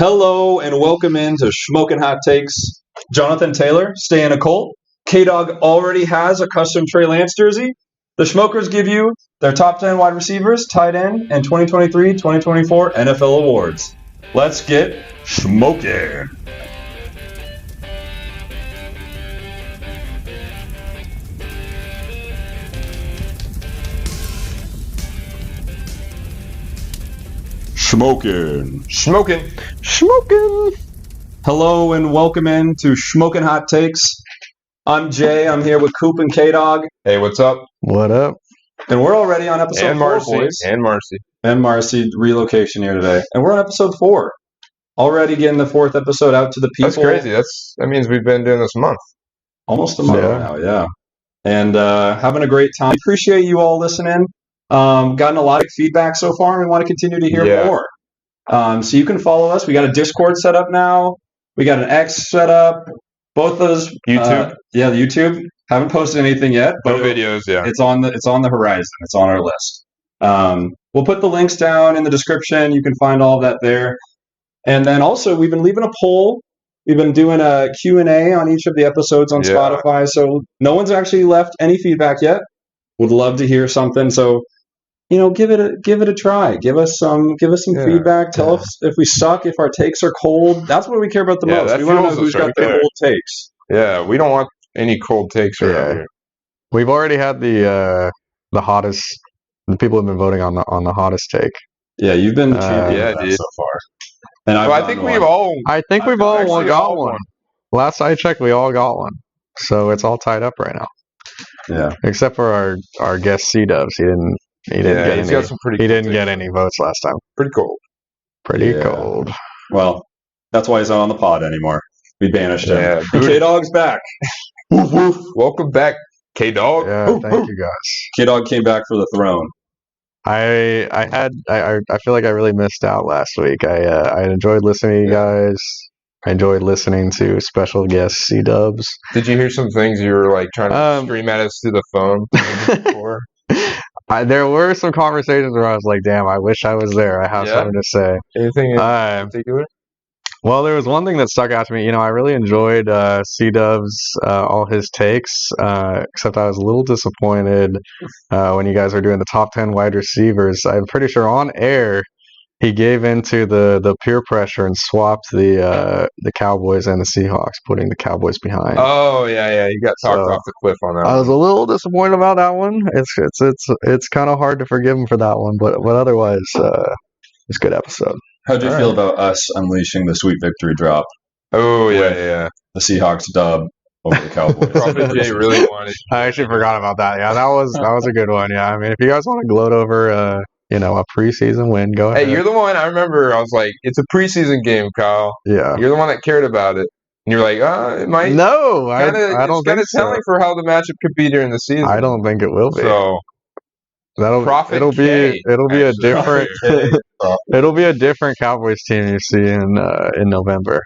Hello and welcome into Shmokin Hot Takes. Jonathan Taylor, staying a Colt. KDawg already has a custom Trey Lance jersey. The Shmokers give you their top 10 wide receivers, tight end, and 2023-2024 NFL awards. Let's get Shmokin'. Shmokin'. Hello and welcome into Shmokin Hot Takes. I'm Jay. I'm here with Koop and KDawg. Hey, what's up? What up? And we're already on episode 4, boys. And Marcy, relocation here today. And we're on episode 4. Already getting the 4th episode out to the people. That's crazy. That means we've been doing this a month. Almost a month now, yeah. And having a great time. Appreciate you all listening. Gotten a lot of feedback so far, and we want to continue to hear more. So you can follow us. We got a Discord set up now. We got an X set up. Both those YouTube. The YouTube. Haven't posted anything yet, but no videos. Yeah, it's on the horizon. It's on our list. We'll put the links down in the description. You can find all of that there. And then also, we've been leaving a poll. We've been doing a Q&A on each of the episodes on Spotify. So no one's actually left any feedback yet. Would love to hear something. So, give it a try. Give us some feedback. Tell us if we suck, if our takes are cold. That's what we care about the most. We want to know who's got the cold takes. Yeah, we don't want any cold takes around here. We've already had the hottest. The people have been voting on the hottest take. Yeah, you've been champion so far. And I think we've all got one. Last I checked, we all got one. So it's all tied up right now. Yeah, except for our guest C-Dubs. He didn't get any votes last time. Pretty cold. Well, that's why he's not on the pod anymore. We banished him. Yeah, KDawg's back. Welcome back, KDawg. Yeah, thank you guys. KDawg came back for the throne. I feel like I really missed out last week. I enjoyed listening to you guys. I enjoyed listening to special guest C-Dubs. Did you hear some things you were like trying to scream at us through the phone before? There were some conversations where I was like, damn, I wish I was there. I have something to say. Anything in particular? Well, there was one thing that stuck out to me. I really enjoyed C-Dubs, all his takes, except I was a little disappointed when you guys were doing the top 10 wide receivers. I'm pretty sure on air he gave into the peer pressure and swapped the Cowboys and the Seahawks, putting the Cowboys behind. Oh yeah, you got talked off the cliff on that. I was a little disappointed about that one. It's kind of hard to forgive him for that one, but otherwise, it's a good episode. How do you feel about us unleashing the sweet victory drop? Oh yeah. The Seahawks dub over the Cowboys. Prophet Jay really wanted. I actually forgot about that. Yeah, that was a good one. Yeah, I mean, if you guys want to gloat over a preseason win, go ahead. Hey, you're the one. I remember. I was like, "It's a preseason game, Kyle." Yeah, you're the one that cared about it, and you're like, "It might." No, I don't think so. Telling for how the matchup could be during the season. I don't think it will be. So it'll be a different Cowboys team you see in November.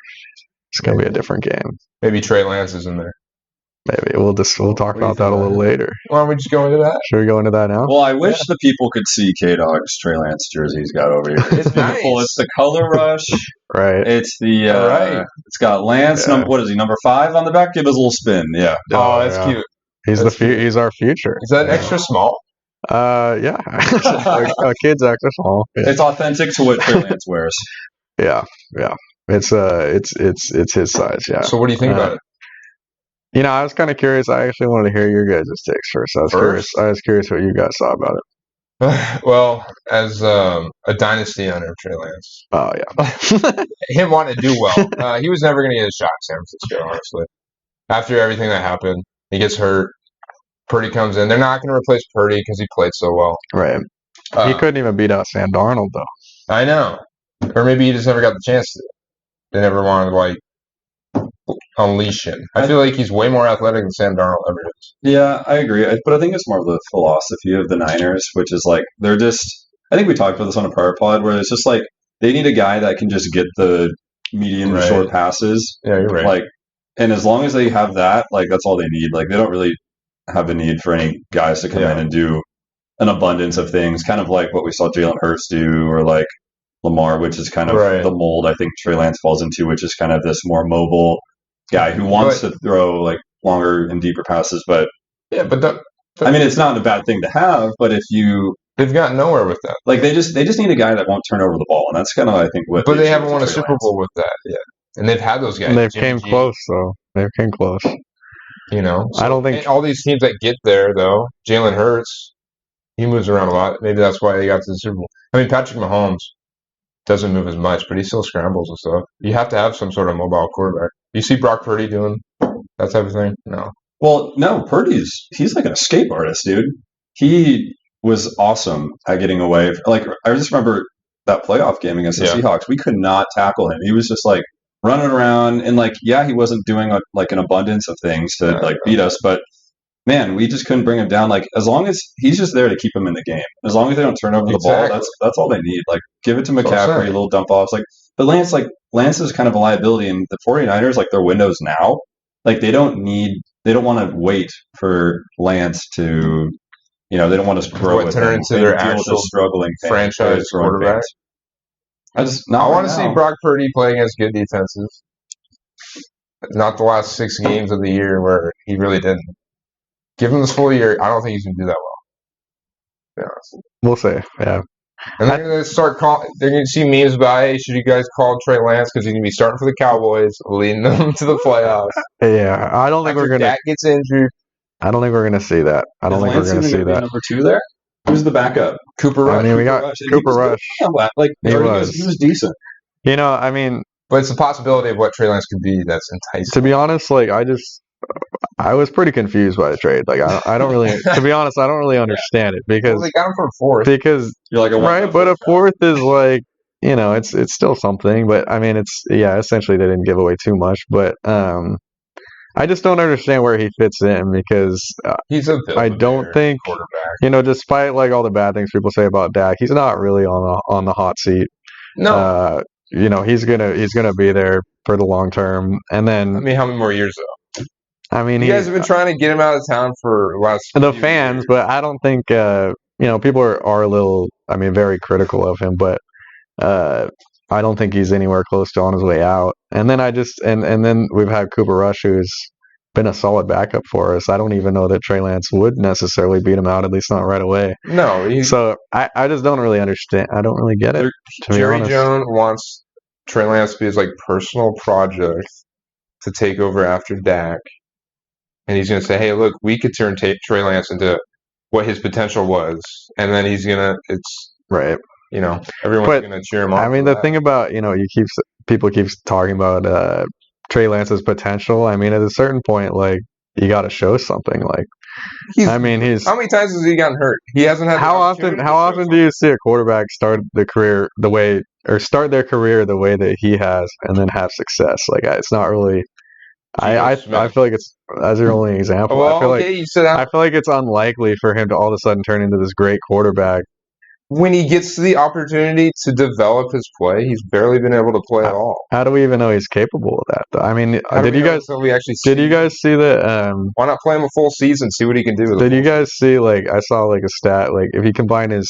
It's gonna be a different game. Maybe Trey Lance is in there. Maybe we'll talk about that a little later. Why don't we just go into that? Should we go into that now? Well, I wish the people could see KDawg's Trey Lance jersey he's got over here. It's beautiful. It's the color rush. Right. It's the it's got Lance. What is he? Number 5 on the back. Give us a little spin. Yeah. Oh, that's cute. He's our future. Is that extra small? Yeah. A kid's extra small. Yeah. It's authentic to what Trey Lance wears. Yeah. It's his size. Yeah. So what do you think about it? I was kind of curious. I actually wanted to hear your guys' takes first. I was curious what you guys saw about it. Well, as a dynasty owner of Trey Lance. Oh, yeah. Him wanting to do well. He was never going to get a shot in San Francisco, honestly. After everything that happened, he gets hurt. Purdy comes in. They're not going to replace Purdy because he played so well. Right. He couldn't even beat out Sam Darnold, though. I know. Or maybe he just never got the chance to. They never wanted to, unleash him. I feel like he's way more athletic than Sam Darnold ever is. Yeah, I agree. But I think it's more of the philosophy of the Niners, which is they're just. I think we talked about this on a prior pod where it's just they need a guy that can just get the medium to short passes. Yeah, you're right. And as long as they have that, that's all they need. They don't really have a need for any guys to come in and do an abundance of things, kind of like what we saw Jalen Hurts do, or Lamar, which is kind of Right. the mold I think Trey Lance falls into, which is kind of this more mobile guy who wants to throw like longer and deeper passes. But yeah, but I mean, it's not a bad thing to have. But if they've gotten nowhere with that. like, they just need a guy that won't turn over the ball, and that's kind of I think what. But they haven't won a Super Bowl with that yet, and they've had those guys. And they've came close, though. They've came close. You know, I don't think and all these teams that get there though. Jalen Hurts, he moves around a lot. Maybe that's why they got to the Super Bowl. I mean, Patrick Mahomes doesn't move as much, but he still scrambles and stuff. You have to have some sort of mobile quarterback. You see Brock Purdy doing that type of thing? No. Well, no, he's like an escape artist, dude. He was awesome at getting away. Like, I just remember that playoff game against the Seahawks. We could not tackle him. He was just like running around, and like, yeah, he wasn't doing like an abundance of things to like beat us, but man, we just couldn't bring him down. Like, as long as he's just there to keep him in the game, as long as they don't turn over the ball, that's all they need. Like, give it to McCaffrey, little dump offs. Like, but Lance is kind of a liability, and the 49ers, like, their windows now, like, they don't want to wait for Lance to, they don't want to grow with turn him. into their actual struggling franchise quarterback. I want to see Brock Purdy play against good defenses. Not the last 6 games of the year where he really didn't. Give him this full year. I don't think he's going to do that well. Yeah. We'll see. Yeah. And they're going to start they're going to see memes about, hey, should you guys call Trey Lance because he's going to be starting for the Cowboys, leading them to the playoffs. Yeah. I don't think we're going to. Dak gets injured. I don't think we're going to see that. I don't think we're going to see that. Number 2 there? Who's the backup? Cooper Rush. I mean, we got Cooper Rush. Like, he was decent. I mean. But it's the possibility of what Trey Lance could be that's enticing. To be honest, like, I was pretty confused by the trade. Like, I don't really, to be honest, I don't really understand it because they got him for a 4th. Because you're like right, but a 4th is like, it's still something. But I mean, essentially they didn't give away too much. But I just don't understand where he fits in because he's I don't think quarterback. Despite like all the bad things people say about Dak, he's not really on the hot seat. No, he's gonna be there for the long term. And then I mean, how many more years though? I mean, you guys have been trying to get him out of town for the last fans, years. But I don't think people are a little, very critical of him, but I don't think he's anywhere close to on his way out. And then and then we've had Cooper Rush, who's been a solid backup for us. I don't even know that Trey Lance would necessarily beat him out, at least not right away. No, so I just don't really understand. I don't really get it. Jerry Jones wants Trey Lance to be his like personal project to take over after Dak. And he's going to say, hey, look, we could turn Trey Lance into what his potential was. And then he's going to, it's, right. Everyone's going to cheer him on. I mean, the thing about, people keep talking about Trey Lance's potential. I mean, at a certain point, like, you got to show something. Like, how many times has he gotten hurt? He hasn't had. How often do you see a quarterback start their career the way that he has and then have success? Like, it's not really. I feel like that's your only example. Well, I feel like it's unlikely for him to all of a sudden turn into this great quarterback. When he gets the opportunity to develop his play, he's barely been able to play at all. How do we even know he's capable of that, though? I mean, did you guys see that? Why not play him a full season, see what he can do? Did you guys see, like, I saw, like, a stat, like, if he combined his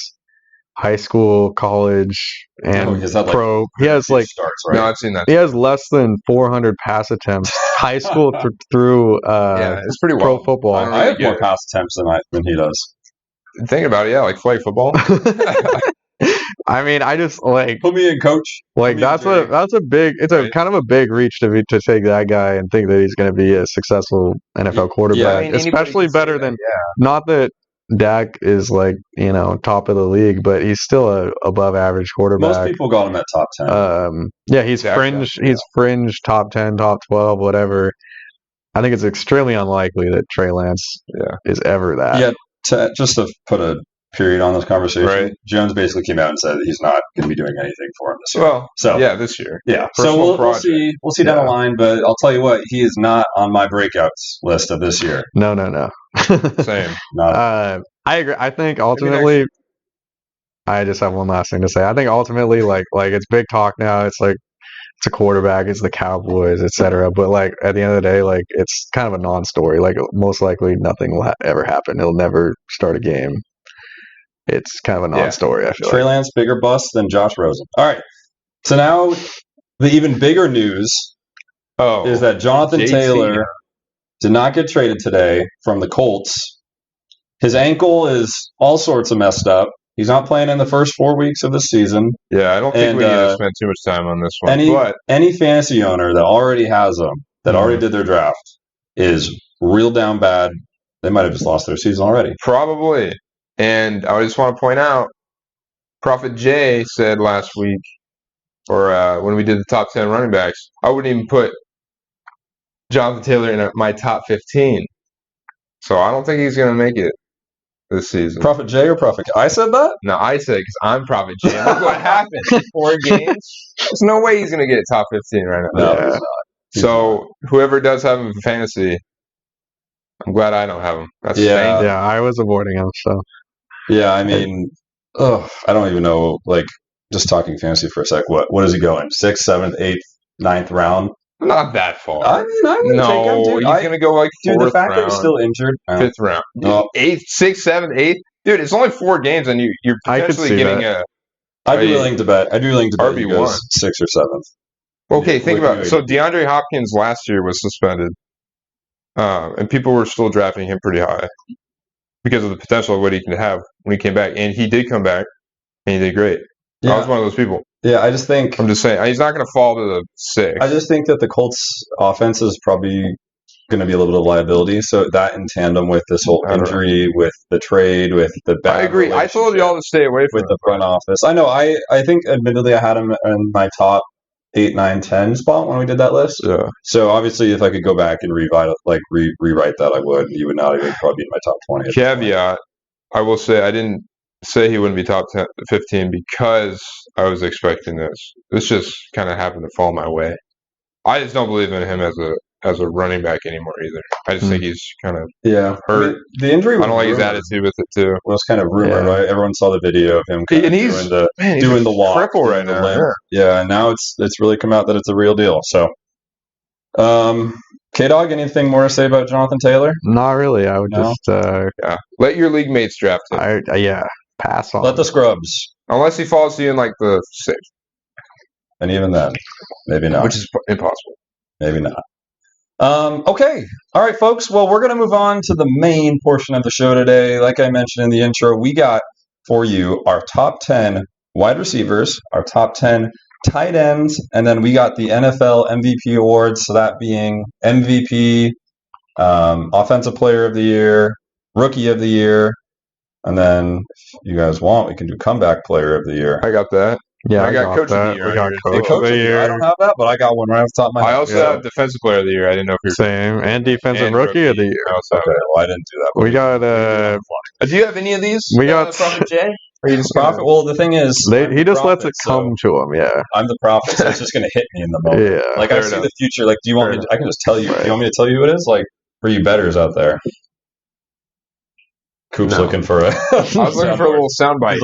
high school, college, and pro, he has, like, starts, right? No, I've seen that. He has less than 400 pass attempts, high school through it's pretty pro wild. football. I have more pass attempts than he does. Think about it, like flag football. I mean, I just like put me in, coach. Like that's a big. It's a kind of a big reach to take that guy and think that he's going to be a successful NFL quarterback, yeah, I mean, especially better than. Not that Dak is like top of the league, but he's still a above average quarterback. Most people got him at top 10. Yeah, he's fringe. He's fringe top 10, top 12, whatever. I think it's extremely unlikely that Trey Lance is ever that. Yeah. Just to put a period on this conversation, right. Jones basically came out and said that he's not going to be doing anything for him this year. Well, this year. Yeah. So we'll see down the line, but I'll tell you what, he is not on my breakouts list of this year. No. Same. I agree. I think ultimately, I just have one last thing to say. I think ultimately, like it's big talk now. It's like it's a quarterback, it's the Cowboys, etc. But like at the end of the day, like it's kind of a non-story. Like most likely nothing will ever happen. He'll never start a game. It's kind of a non-story. I feel Trey Lance bigger bust than Josh Rosen. All right. So now the even bigger news is that Jonathan JT. Taylor did not get traded today from the Colts. His ankle is all sorts of messed up. He's not playing in the first 4 weeks of the season. Yeah, I don't think we need to spend too much time on this one. Any fantasy owner that already has them, that already did their draft, is real down bad. They might have just lost their season already. Probably. And I just want to point out, Prophet Jay said last week, or when we did the top 10 running backs, I wouldn't even put Jonathan Taylor in my top 15. So I don't think he's going to make it this season. Prophet Jay or Prophet? I said that? No, I said because I'm Prophet Jay. Look what happened. 4 games. There's no way he's going to get top 15 right now. No, he's not. So whoever does have him in fantasy, I'm glad I don't have him. That's yeah. I was avoiding him. So yeah, I mean, I don't even know. Like, just talking fantasy for a sec. What is he going? 6th, 7th, 8th, 9th round? Not that far. I mean, I would take him, dude. He's going to go like 4th the fact round, that he's still injured. 5th round. 8th, 6th, 7th, 8th. Dude, it's only 4 games, and you're potentially getting I'd be willing to bet. He RB1. goes 6th or 7th. Okay, think about it. So DeAndre Hopkins last year was suspended, and people were still drafting him pretty high because of the potential of what he can have when he came back. And he did come back, and he did great. Yeah. I was one of those people. Yeah, I'm just saying he's not going to fall to the 6th. I just think that the Colts' offense is probably going to be a little bit of liability. So that in tandem with this whole injury, with the trade, with the bad. I agree. I told you all to stay away from the front office. I know. I think, admittedly, I had him in my top 8, 9, 10 spot when we did that list. Yeah. So obviously, if I could go back and rewrite that, I would. He would not even probably be in my top 20. Caveat: I will say I didn't say he wouldn't be top 10, 15 because I was expecting this. This just kind of happened to fall my way. I just don't believe in him as a running back anymore either. I just think he's kind of hurt. I mean, the injury. I don't like his attitude with it too. Well, it's kind of rumored, right? Everyone saw the video of him doing the walk, cripple right now. Yeah, and now it's really come out that it's a real deal. So, KDawg, anything more to say about Jonathan Taylor? Not really. I would just let your league mates draft him. Pass on. Let the scrubs, unless he falls to you in like the 6th, and even then, maybe not. Which is impossible. Maybe not. Okay. All right, folks. Well, we're going to move on to the main portion of the show today. Like I mentioned in the intro, we got for you our top 10 wide receivers, our top 10 tight ends, and then we got the NFL MVP awards. So that being MVP, Offensive Player of the Year, Rookie of the Year, and then if you guys want, we can do Comeback Player of the Year. I got that. Yeah, I got Coach of the Year. We got Coach of the Year. I don't have that, but I got one right off the top of my head. I also have Defensive Player of the Year. I didn't know if you're same and Defensive Rookie of the Year. Okay, well, I didn't do that. We got. Do you have any of these? We got Prophet Jay. Or you just Prophet. Well, the thing is, he just lets it come to him. Yeah, I'm the prophet, so it's just going to hit me in the moment. Yeah, like I see the future. Like, do you want me? I can just tell you. Right. Do you want me to tell you who it is? Like for you bettors out there. Coop's looking for a. I was looking for a little soundbite.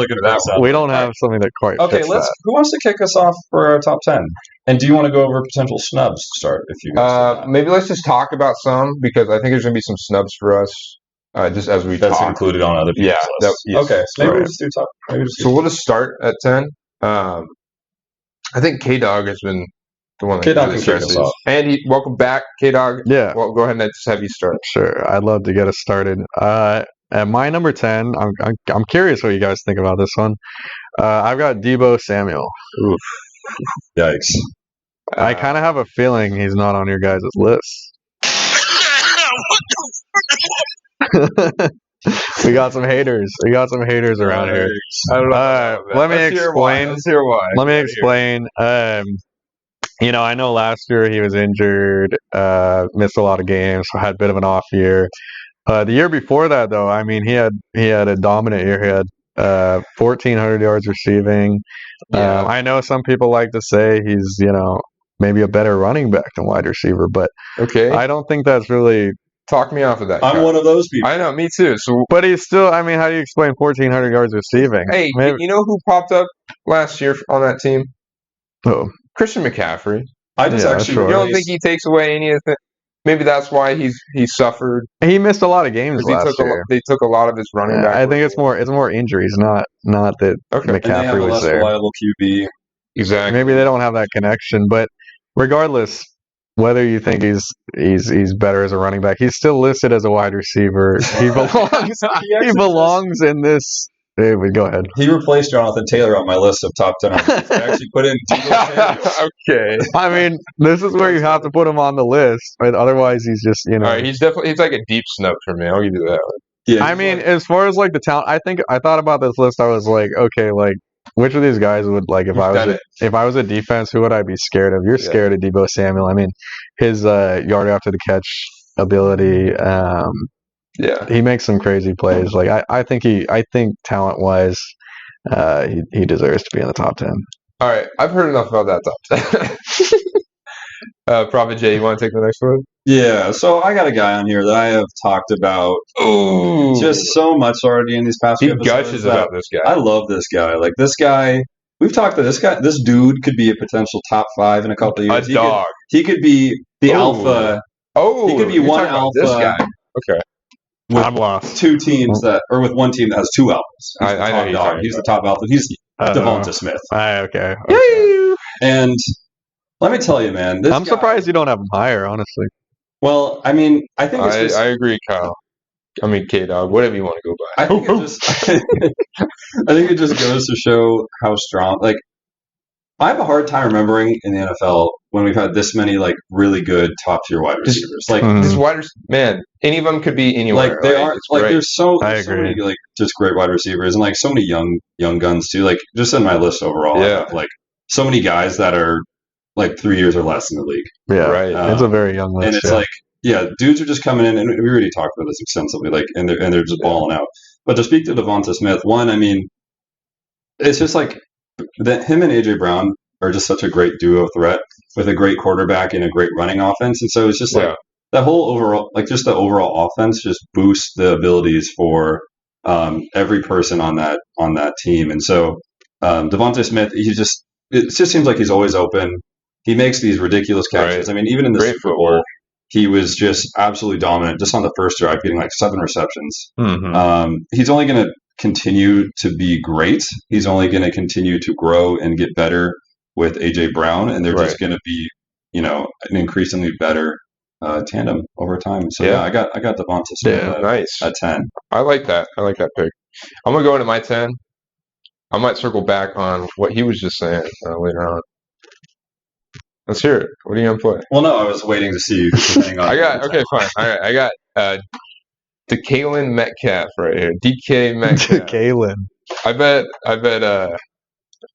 We don't have something that quite. Okay, fits Who wants to kick us off for our top 10? And do you want to go over potential snubs to start? If you guys maybe let's just talk about some because I think there's going to be some snubs for us. Just as we that's talk. Included on other people's lists. Yes. Okay, so maybe we just do top. We'll just start at 10. I think KDawg has been the one that KDawg can kick us off. And welcome back, KDawg. Yeah. Well, go ahead and just have you start. Sure, I'd love to get us started. At my number 10, I'm curious what you guys think about this one. I've got Deebo Samuel. Oof. Yikes. I kind of have a feeling he's not on your guys' list. We got some haters. Around here. I don't know. Let me explain. Let's hear why. Let me explain. I know last year he was injured, missed a lot of games, had a bit of an off year. The year before that, though, I mean, he had a dominant year. He had 1,400 yards receiving. Yeah. I know some people like to say he's, maybe a better running back than wide receiver, but I don't think that's really. Talk me off of that. I'm one of those people. I know, me too. So, but he's still. I mean, how do you explain 1,400 yards receiving? Hey, you know who popped up last year on that team? Oh, Christian McCaffrey. I just You don't think he takes away any of the? Maybe that's why he suffered. He missed a lot of games last year. They took a lot of his running back. I think it's more injuries, not that McCaffrey was there. Reliable QB. Exactly. Maybe they don't have that connection, but regardless, whether you think he's better as a running back, he's still listed as a wide receiver. He belongs. He belongs in this. Hey, go ahead. He replaced Jonathan Taylor on my list of top 10 RBs. I actually put in Okay. I mean, this is where you have to put him on the list, right? Otherwise, he's just All right, he's like a deep snub for me. I'll give you that. Yeah, I mean, as far as like the talent, I thought about this list. I was like, okay, like which of these guys would like if I was a defense, who would I be scared of? You're scared of Deebo Samuel. I mean, his yard after the catch ability. He makes some crazy plays. Like I think talent wise, he deserves to be in the top 10. All right, I've heard enough about that top 10. Prophet Jay, you want to take the next one? Yeah, so I got a guy on here that I have talked about just so much already in these past few episodes. He gushes about this guy. I love this guy. Like this guy, we've talked to this guy. This dude could be a potential top 5 in a couple of years. A dog. He could be the alpha. Oh, he could be one alpha. This guy. Okay. I'm lost. Two teams with one team that has 2 alphas. I know dog. He's the top alpha. He's Devonta Smith. Okay. And let me tell you, man, I'm surprised you don't have him higher, honestly. Well, I mean, I think it's just... I agree, Kyle. I mean, KDawg, whatever you want to go by. I think it just goes to show how strong. Like, I have a hard time remembering in the NFL when we've had this many like really good top tier wide receivers. Like these wide receivers, man, any of them could be anywhere. Like they are. Like there's so many like just great wide receivers and like so many young guns too. Like just in my list overall, I have, like so many guys that are like 3 years or less in the league. Yeah, right. It's a very young list. And it's like, dudes are just coming in, and we already talked about this extensively. Like, and they're just balling out. But to speak to Devonta Smith, one, I mean, it's just like that. Him and AJ Brown are just such a great duo threat with a great quarterback and a great running offense. And so it's just like that whole overall, like just the overall offense, just boosts the abilities for every person on that team. And so Devonta Smith, it just seems like he's always open. He makes these ridiculous catches. I mean, even in the Super Bowl, he was just absolutely dominant. Just on the first drive, getting like 7 receptions. Mm-hmm. He's only going to continue to be great. He's only going to continue to grow and get better with AJ Brown, and they're just going to be, an increasingly better tandem over time. So I got Devonta Smith at 10. I like that. I like that pick. I'm gonna go into my 10. I might circle back on what he was just saying later on. Let's hear it. What are you gonna play? Well, no, I was waiting to see you. Fine. All right, I got DeKalen Metcalf right here. DK Metcalf. DeKalen. I bet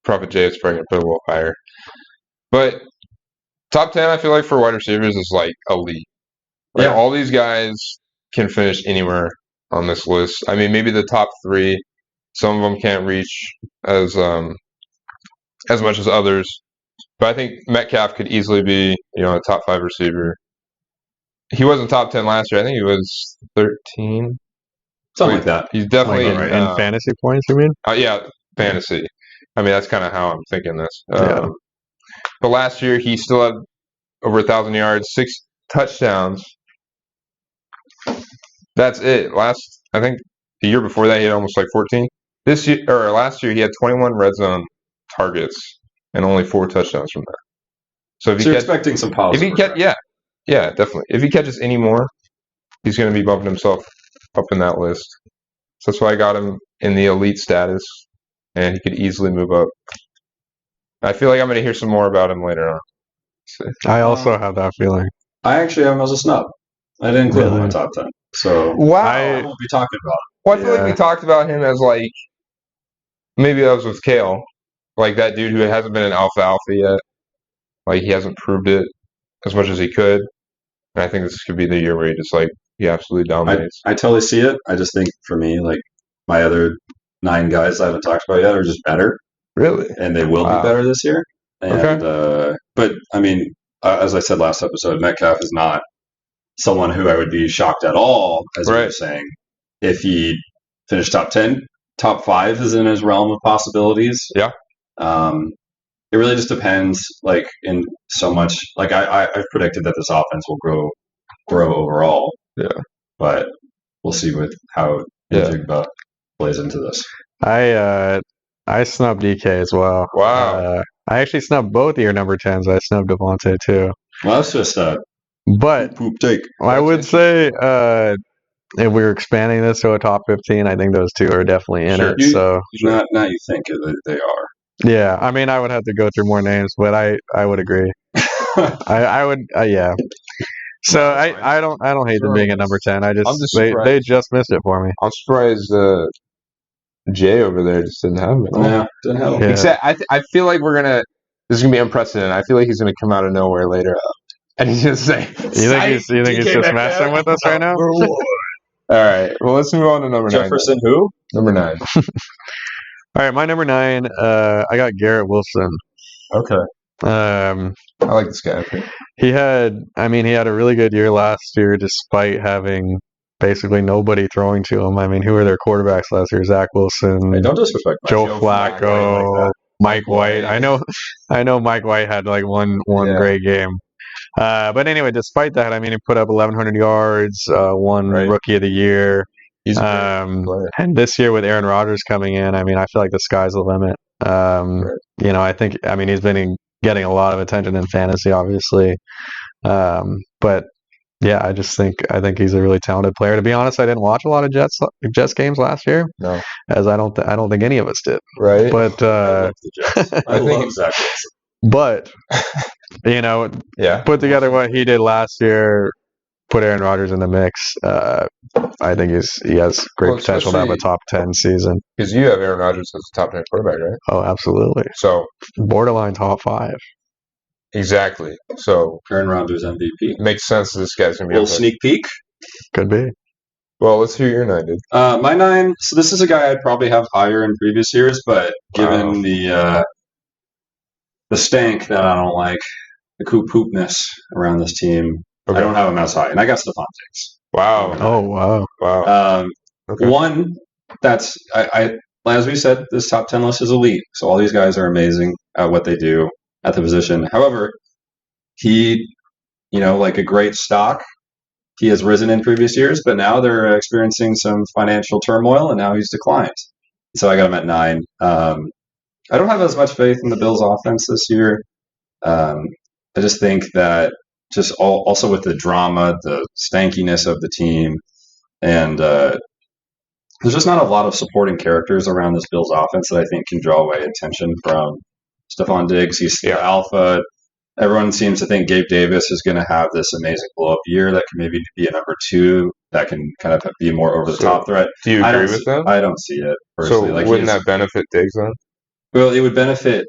Prophet Jay is probably gonna put a little higher. But top 10, I feel like for wide receivers is like elite. Like all these guys can finish anywhere on this list. I mean, maybe the top 3. Some of them can't reach as much as others. But I think Metcalf could easily be, a top 5 receiver. He wasn't top 10 last year. I think he was 13. Something like that. He's definitely in fantasy points, you mean? Yeah, fantasy. I mean, that's kind of how I'm thinking this. But last year, he still had over 1,000 yards, 6 touchdowns. That's it. I think the year before that, he had almost like 14. Last year, he had 21 red zone targets and only 4 touchdowns from that. So if you're expecting some positive, definitely. If he catches any more, he's going to be bumping himself up in that list. So that's why I got him in the elite status, and he could easily move up. I feel like I'm going to hear some more about him later on. I also have that feeling. I actually have him as a snub. I didn't include him in my top 10. So I won't be talking about him. Well, I feel like we talked about him as like, maybe that was with Kale, like that dude who hasn't been an alpha yet. Like he hasn't proved it as much as he could. And I think this could be the year where he absolutely dominates. I totally see it. I just think for me, like my other 9 guys I haven't talked about yet are just better. Really? And they will be better this year. And, but I mean, as I said last episode, Metcalf is not someone who I would be shocked at all, as you were saying, if he finished top 10. Top 5 is in his realm of possibilities. Yeah. It really just depends, like, in so much. Like, I've predicted that this offense will grow overall. Yeah. But we'll see with how Jigba plays into this. I snubbed DK as well. Wow. I actually snubbed both of your number 10s. I snubbed Devontae too. Well, that's just a But poop take. I would say if we were expanding this to a top 15, I think those two are definitely in Sure. it. So Not you think they are. yeah, I mean, I would have to go through more names, but I would agree. I would yeah. So No, that's fine. I don't hate them being at number 10. I I'm just just they surprised. just missed it for me. I'm surprised Jay over there just didn't have it. Yeah, didn't help. Yeah. Except I feel like this is gonna be unprecedented. I feel like he's gonna come out of nowhere later, and he's gonna say, You think he's just messing with us right now? All right. Well, let's move on to number 9. Jefferson who? Number 9. All right, my number 9. I got Garrett Wilson. Okay. Um, I like this guy. he had a really good year last year, despite having basically nobody throwing to him. I mean, who were their quarterbacks last year? Zach Wilson, Hey, don't disrespect Joe Joe Flacco, Flacco like Mike White. I know Mike White had like one Yeah. great game. But anyway, despite that, I mean, he put up 1,100 yards, won Right. Rookie of the Year. He's a great player. And this year with Aaron Rodgers coming in, I mean, I feel like the sky's the limit. Right. He's been getting a lot of attention in fantasy, obviously. But yeah, I think he's a really talented player. To be honest, I didn't watch a lot of Jets games last year, No. as I don't think any of us did. Right. But I love the Jets. I think- love Zach Wilson. but Yeah. put together what he did last year, put Aaron Rodgers in the mix. I think he has great Well, potential to have a especially- top 10 season. Because you have Aaron Rodgers as a top 10 quarterback, right? Oh, absolutely. So Borderline top 5. exactly. So Aaron Rodgers MVP. it makes sense that this guy's gonna be Little up there. sneak peek. Could be. Well, let's hear your 9, dude. My 9. So this is a guy I'd probably have higher in previous years, but given Wow. the stank that I don't like, the Koop-poopness around this team, Okay. I don't have him as high, and I got Stephon Diggs. Wow. Oh, wow. Wow. Okay. One, that's as we said, this top 10 list is elite. So all these guys are amazing at what they do at the position. However, he, like a great stock, he has risen in previous years, but now they're experiencing some financial turmoil, and now he's declined. So I got him at 9. I don't have as much faith in the Bills' offense this year. I just think that also with the drama, the stankiness of the team, and there's just not a lot of supporting characters around this Bills offense that I think can draw away attention from Stephon Diggs. He's the alpha. Everyone seems to think Gabe Davis is going to have this amazing blow-up year that can maybe be a number 2 that can kind of be more over-the-top threat. Do you agree with that? I don't see it So personally. wouldn't that benefit Diggs then? Well, it would benefit.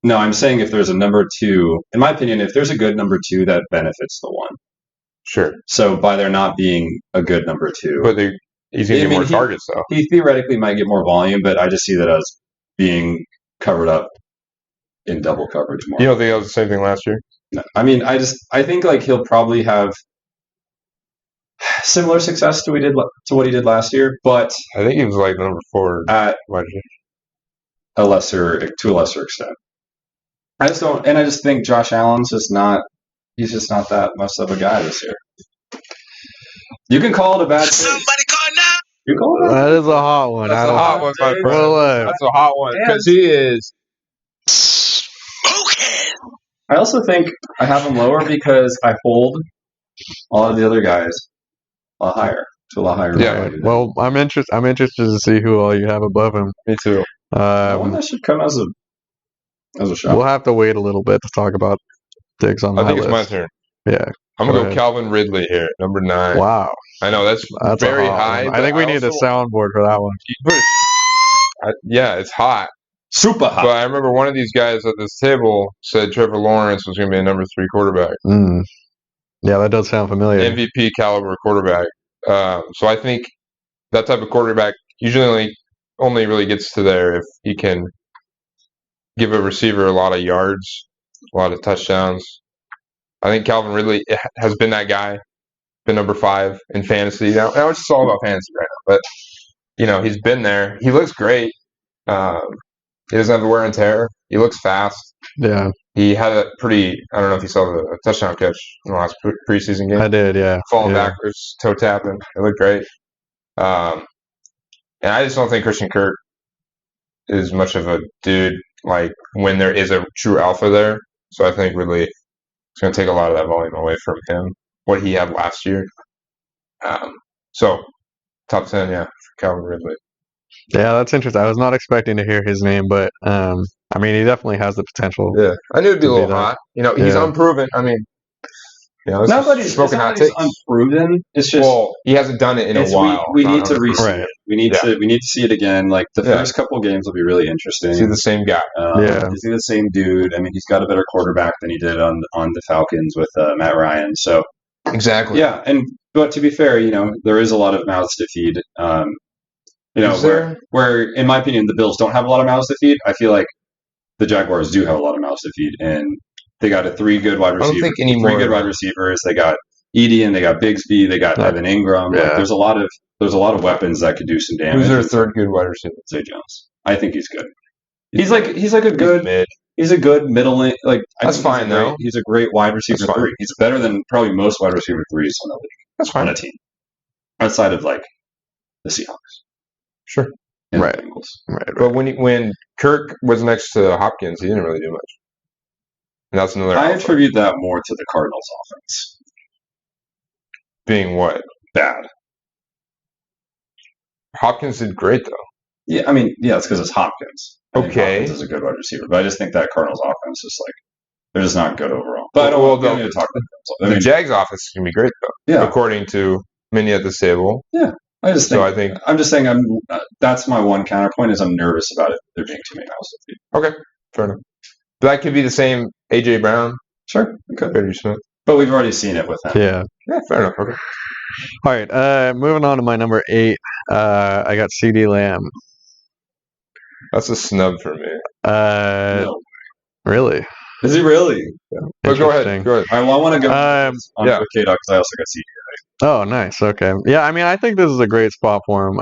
No, I'm saying if there's a number 2, in my opinion, if there's a good number 2, that benefits the 1. Sure. So by there not being a good number 2, But he's going to get more targets, though. he theoretically might get more volume, but I just see that as being covered up in double coverage more. You don't think that was the same thing last year? No. I mean, I think like he'll probably have similar success to what he did last year, but I think he was like number 4 at wide receiver. to a lesser extent. I just think Josh Allen's he's just not that much of a guy this year. You can call it a bad take. Somebody call now. You call it That is a hot one. That's I a don't- hot one, my friend. Well, That's a hot one. Because he is. Smoking. I also think I have him lower because I hold all of the other guys a lot higher. Yeah, well, I'm interested to see who all you have above him. Me too. One that should come as a shot. We'll have to wait a little bit to talk about Diggs on I my think list. it's my turn. Yeah. I'm Go going to go ahead. Calvin Ridley here, number 9. Wow. I know, that's That's very a hot high. one. I but think we need a also- soundboard for that one. Yeah, it's hot. Super hot. But I remember one of these guys at this table said Trevor Lawrence was going to be a number 3 quarterback. Mm. Yeah, that does sound familiar. MVP caliber quarterback. So I think that type of quarterback usually only really gets to there if he can give a receiver a lot of yards, a lot of touchdowns. I think Calvin Ridley has been that guy, been number 5 in fantasy. Now it's just all about fantasy right now, but he's been there. He looks great. He doesn't have the wear and tear. He looks fast. Yeah, He had a pretty, I don't know if you saw the touchdown catch in the last preseason game. I did, yeah. Falling Yeah. backwards, toe tapping. It looked great. And I just don't think Christian Kirk as much of a dude like when there is a true alpha there. So I think really it's going to take a lot of that volume away from him, what he had last year. So top 10, yeah, for Calvin Ridley. Yeah, that's interesting. I was not expecting to hear his name, but I mean, he definitely has the potential. Yeah, I knew it'd be a To be little that. hot. He's Yeah. unproven. I mean, this Not that is he's, it's Shmokin not Hot that he's Takes. unproven. It's just Well, he hasn't done it in a while. we Not need to unproven. re-see Right. it. We need to see it again. Like the Yeah. first couple games will be really interesting. See the same guy. Yeah. You see the same dude. I mean, he's got a better quarterback than he did on the Falcons with Matt Ryan. So Exactly. yeah, but to be fair, there is a lot of mouths to feed. Is there? Where in my opinion the Bills don't have a lot of mouths to feed, I feel like the Jaguars do have a lot of mouths to feed, and they got three good wide receivers. I don't think any more. Three good wide receivers. They got Etienne, they got Bigsby, they got Evan Ingram. Yeah. Like there's a lot of weapons that could do some damage. Who's their third good wide receiver? Zay Jones. I think he's good. He's like a good mid. He's a good middle like that's fine though. He's a great wide receiver 3. He's better than probably most wide receiver 3s in the league. That's fine on a team outside of like the Seahawks. Sure. And right. The Bengals. Right. But when Kirk was next to Hopkins, he didn't really do much. And that's another. I attribute that more to the Cardinals' offense. Being what? Bad. Hopkins did great though. Yeah, I mean, yeah, it's because it's Hopkins. Okay. Hopkins is a good wide receiver, but I just think that Cardinals' offense is like they're just not good overall. But I don't need to talk about the Jags' offense is gonna be great though. Yeah. According to many at the stable. Yeah. I'm just saying that's my one counterpoint is I'm nervous about it. There being too many mouths to feed. Okay, fair enough. But that could be the same AJ Brown. Sure, it could. Petty Smith. But we've already seen it with him. Yeah. Yeah, fair enough. Okay. All right. Moving on to my number 8. I got CD Lamb. That's a snub for me. No. Really? Is he really? Yeah. But go ahead. Go ahead. I want to go on yeah. KDawg because I also got CD. Oh, nice. Okay. Yeah, I mean, I think this is a great spot for him.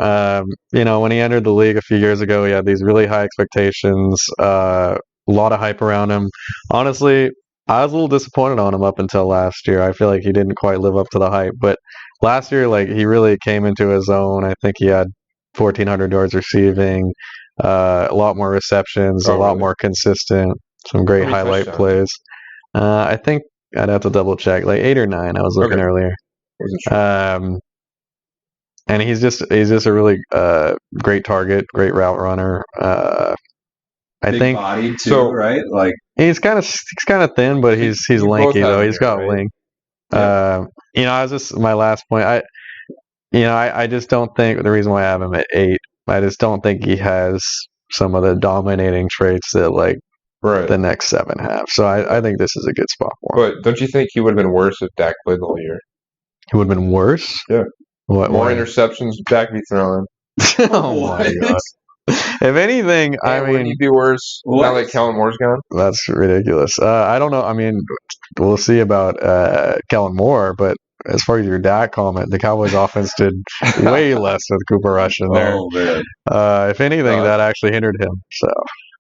When he entered the league a few years ago, he had these really high expectations, a lot of hype around him. Honestly, I was a little disappointed on him up until last year. I feel like he didn't quite live up to the hype. But last year, like, he really came into his own. I think he had 1,400 yards receiving, a lot more receptions, a lot more consistent, some great highlight plays. I think I'd have to double check, like 8 or 9. I was looking earlier. And he's just a really great target, great route runner. I Big think body too, right? Like he's kind of thin, but he's lanky though. He's got wing. Yeah. I was just my last point. I just don't think the reason why I have him at 8. I just don't think he has some of the dominating traits that like the next 7 have. So I think this is a good spot for him. But don't you think he would have been worse if Dak played the whole year? He would have been worse? Yeah. What? More interceptions Dak be throwing. Oh my god. If anything, wouldn't he be worse now that Kellen Moore's gone? That's ridiculous. I don't know. I mean, we'll see about Kellen Moore, but as far as your Dak comment, the Cowboys offense did way less with Cooper Rush in there. Oh man. If anything, that actually hindered him. So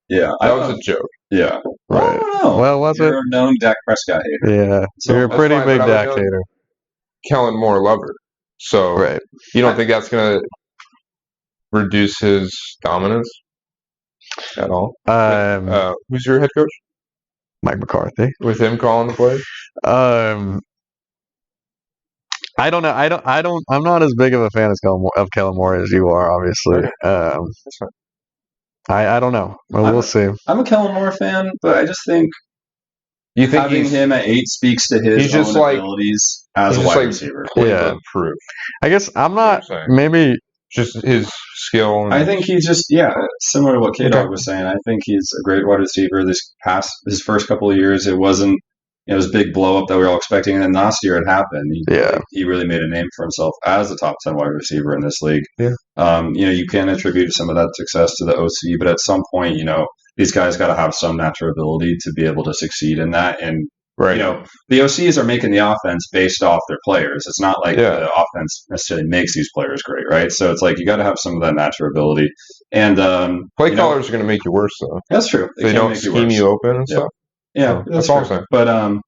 yeah, that was a joke. Yeah. Right. I don't know. Well, was You're a known Dak Prescott hater. Yeah. So you're a pretty big Dak hater. Kellen Moore lover. So you don't think that's going to reduce his dominance at all? Who's your head coach? Mike McCarthy. With him calling the plays? I don't know. I'm not as big of a fan of Kellen Moore as you are, obviously. I don't know. We'll see. I'm a Kellen Moore fan, but I just think having him at 8 speaks to his own abilities as a wide receiver. Yeah. I guess I'm not. Maybe just his skill. I think he's just similar to what KDawg was saying. I think he's a great wide receiver. His first couple of years, it wasn't this big blow up that we were all expecting, and then last year it happened. He really made a name for himself as a top 10 wide receiver in this league. Yeah. You can attribute some of that success to the OC, but at some point, these guys got to have some natural ability to be able to succeed in that. And the OCs are making the offense based off their players. It's not like the offense necessarily makes these players great, right? So it's like you got to have some of that natural ability. And play callers are going to make you worse, though. That's true. They don't scheme you open and stuff. Yeah, that's all I'm saying. But I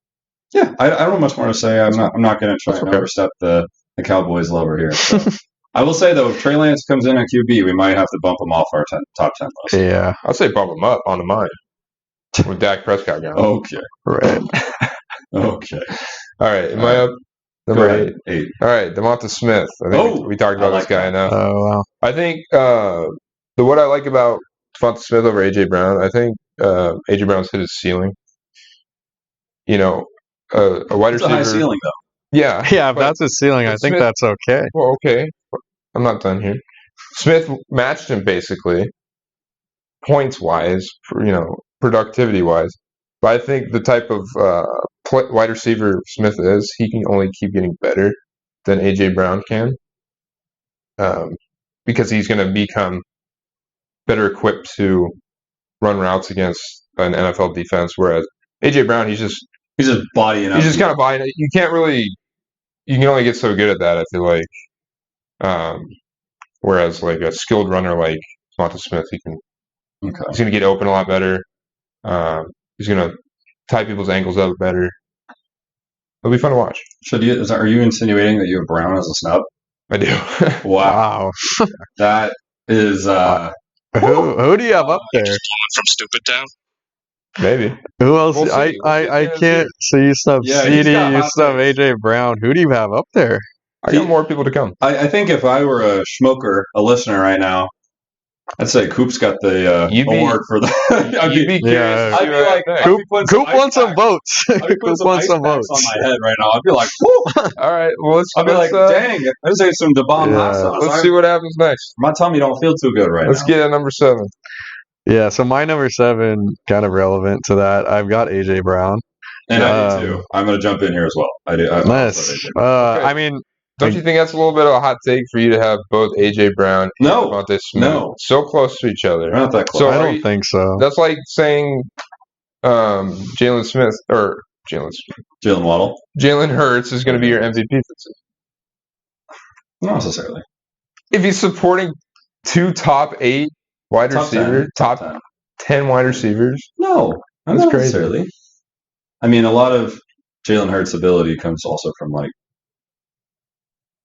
don't have much more to say. I'm not going to try and overstep the Cowboys lover here. So. I will say though, if Trey Lance comes in at QB, we might have to bump him off our top 10 list. Yeah, I'd say bump him up onto mine with Dak Prescott going. Okay. right. Okay. All right, am All I right. up? Go Number ahead. 8. All right, Devonta Smith. I think we talked I about like this guy that. enough. Oh wow. I think what I like about Devonta Smith over AJ Brown, I think AJ Brown's hit his ceiling. You know, a wide It's receiver. a high ceiling though. Yeah, Yeah, if that's his ceiling, I think Smith- that's okay. Well, okay, I'm not done here. Smith matched him basically, points wise, productivity wise. But I think the type of wide receiver Smith is, he can only keep getting better than AJ Brown can, because he's going to become better equipped to run routes against an NFL defense. Whereas AJ Brown, he's just bodying up. he's just kind of buying it. You can't really, you can only get so good at that. I feel like, whereas like a skilled runner like Devonta Smith, he's going to get open a lot better. He's going to tie people's ankles up better. It'll be fun to watch. Are you insinuating that you have Brown as a snub? I do. Wow. That is. Who do you have up there? From Stupid Town. Maybe. Who else? We'll see. I can't. So you sub CD, you sub AJ Brown. Who do you have up there? I got more people to come. I think if I were a Shmoker, a listener right now, I'd say Koop's got the award for that. You'd be curious. I'd be like, Coop wants some votes. Coop wants some votes on my head right now. I'd be like, whoo! All right. Well, I'd be like, dang, I'd say some DeBomb hot sauce. Let's see what happens next. My tummy don't feel too good right now. Let's get at number 7. Yeah, so my number 7, kind of relevant to that. I've got AJ Brown. And I do too. I'm going to jump in here as well. I do. Nice. Okay. I mean, don't you think that's a little bit of a hot take for you to have both AJ Brown and Devonta Smith so close to each other? They're not that close. So I don't think so. That's like saying Jalen Smith or Jalen Waddle. Jalen Hurts is going to be your MVP for the season. Not necessarily. If he's supporting 2 top 8 wide receivers, top 10 wide receivers, no, that's not crazy. Necessarily. I mean, a lot of Jalen Hurts' ability comes also from like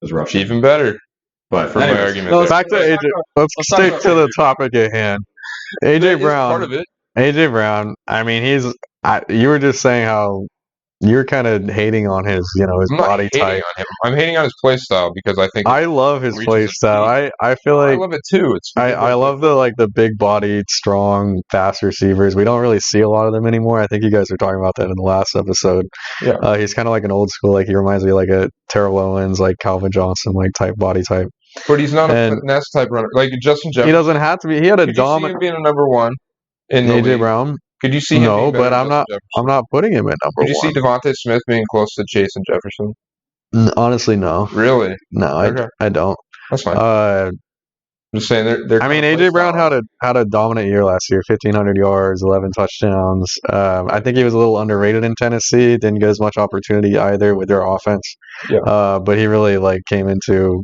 his rushing. Even better. But for my argument, let's back to AJ. Let's stick to the topic at hand. AJ Brown. Part of it. AJ Brown. I mean, you were just saying how you're kind of hating on his, his body type. On him. I'm hating on his play style because I think I love his play style. I feel like I love it too. I love the big bodied, strong, fast receivers. We don't really see a lot of them anymore. I think you guys were talking about that in the last episode. Yeah. He's kind of like an old school. Like he reminds me of like a Terrell Owens, like Calvin Johnson, like type body type. But he's not a finesse type runner. Like Justin Jefferson. He doesn't have to be. He had a dominant. Could you see him being a number 1 in the AJ league? Brown. Could you see him? No, but I'm not putting him at number 1. Could you see Devonta Smith being close to Chase and Jefferson? Honestly, no. Really? No, I don't. That's fine. I'm just saying they're. I mean, AJ Brown had a dominant year last year. 1,500 yards, 11 touchdowns. I think he was a little underrated in Tennessee. Didn't get as much opportunity either with their offense. Yeah. But he really came into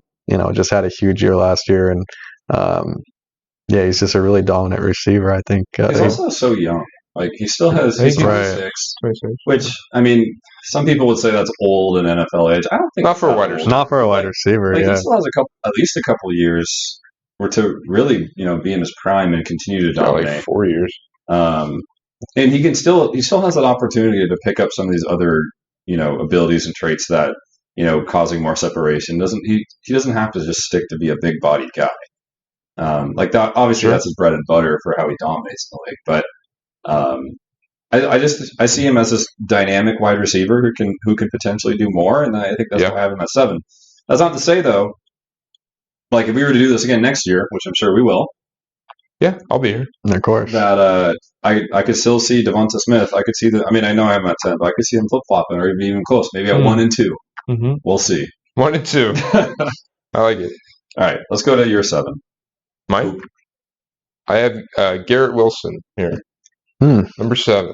just had a huge year last year, and he's just a really dominant receiver. I think he's also so young. Like he still has. He's 26, which I mean, some people would say that's old in NFL age. I don't think not for a wide receiver. Not for a wide receiver. He still has at least a couple years, or to really be in his prime and continue to dominate. Like 4 years. And he still has that opportunity to pick up some of these other abilities and traits that causing more separation. He doesn't have to just stick to be a big bodied guy. Like that. Obviously, that's his bread and butter for how he dominates the league, but. I see him as this dynamic wide receiver who can potentially do more, and I think that's why I have him at 7. That's not to say though, like if we were to do this again next year, which I'm sure we will. Yeah, I'll be here. Of course. That I could still see Devonta Smith. I could see I mean, I know I have him at 10, but I could see him flip flopping or even close. Maybe at 1 and 2. Mm-hmm. We'll see. 1 and 2. I like it. All right, let's go to your 7. Mine. I have Garrett Wilson here. Number 7.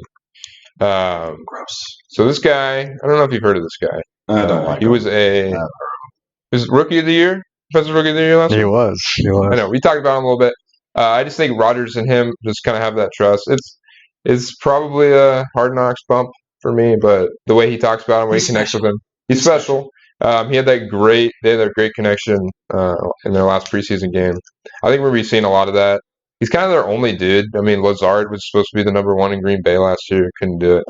Gross. So this guy, I don't know if you've heard of this guy. I don't like him. He was was Rookie of the Year? Defensive Rookie of the Year last year? He was. I know. We talked about him a little bit. I just think Rodgers and him just kind of have that trust. It's probably a Hard Knocks bump for me, but the way he talks about him, the way he connects with him, he's special. They had that great connection in their last preseason game. I think we're going to be seeing a lot of that. He's kind of their only dude. I mean, Lazard was supposed to be the number 1 in Green Bay last year. Couldn't do it.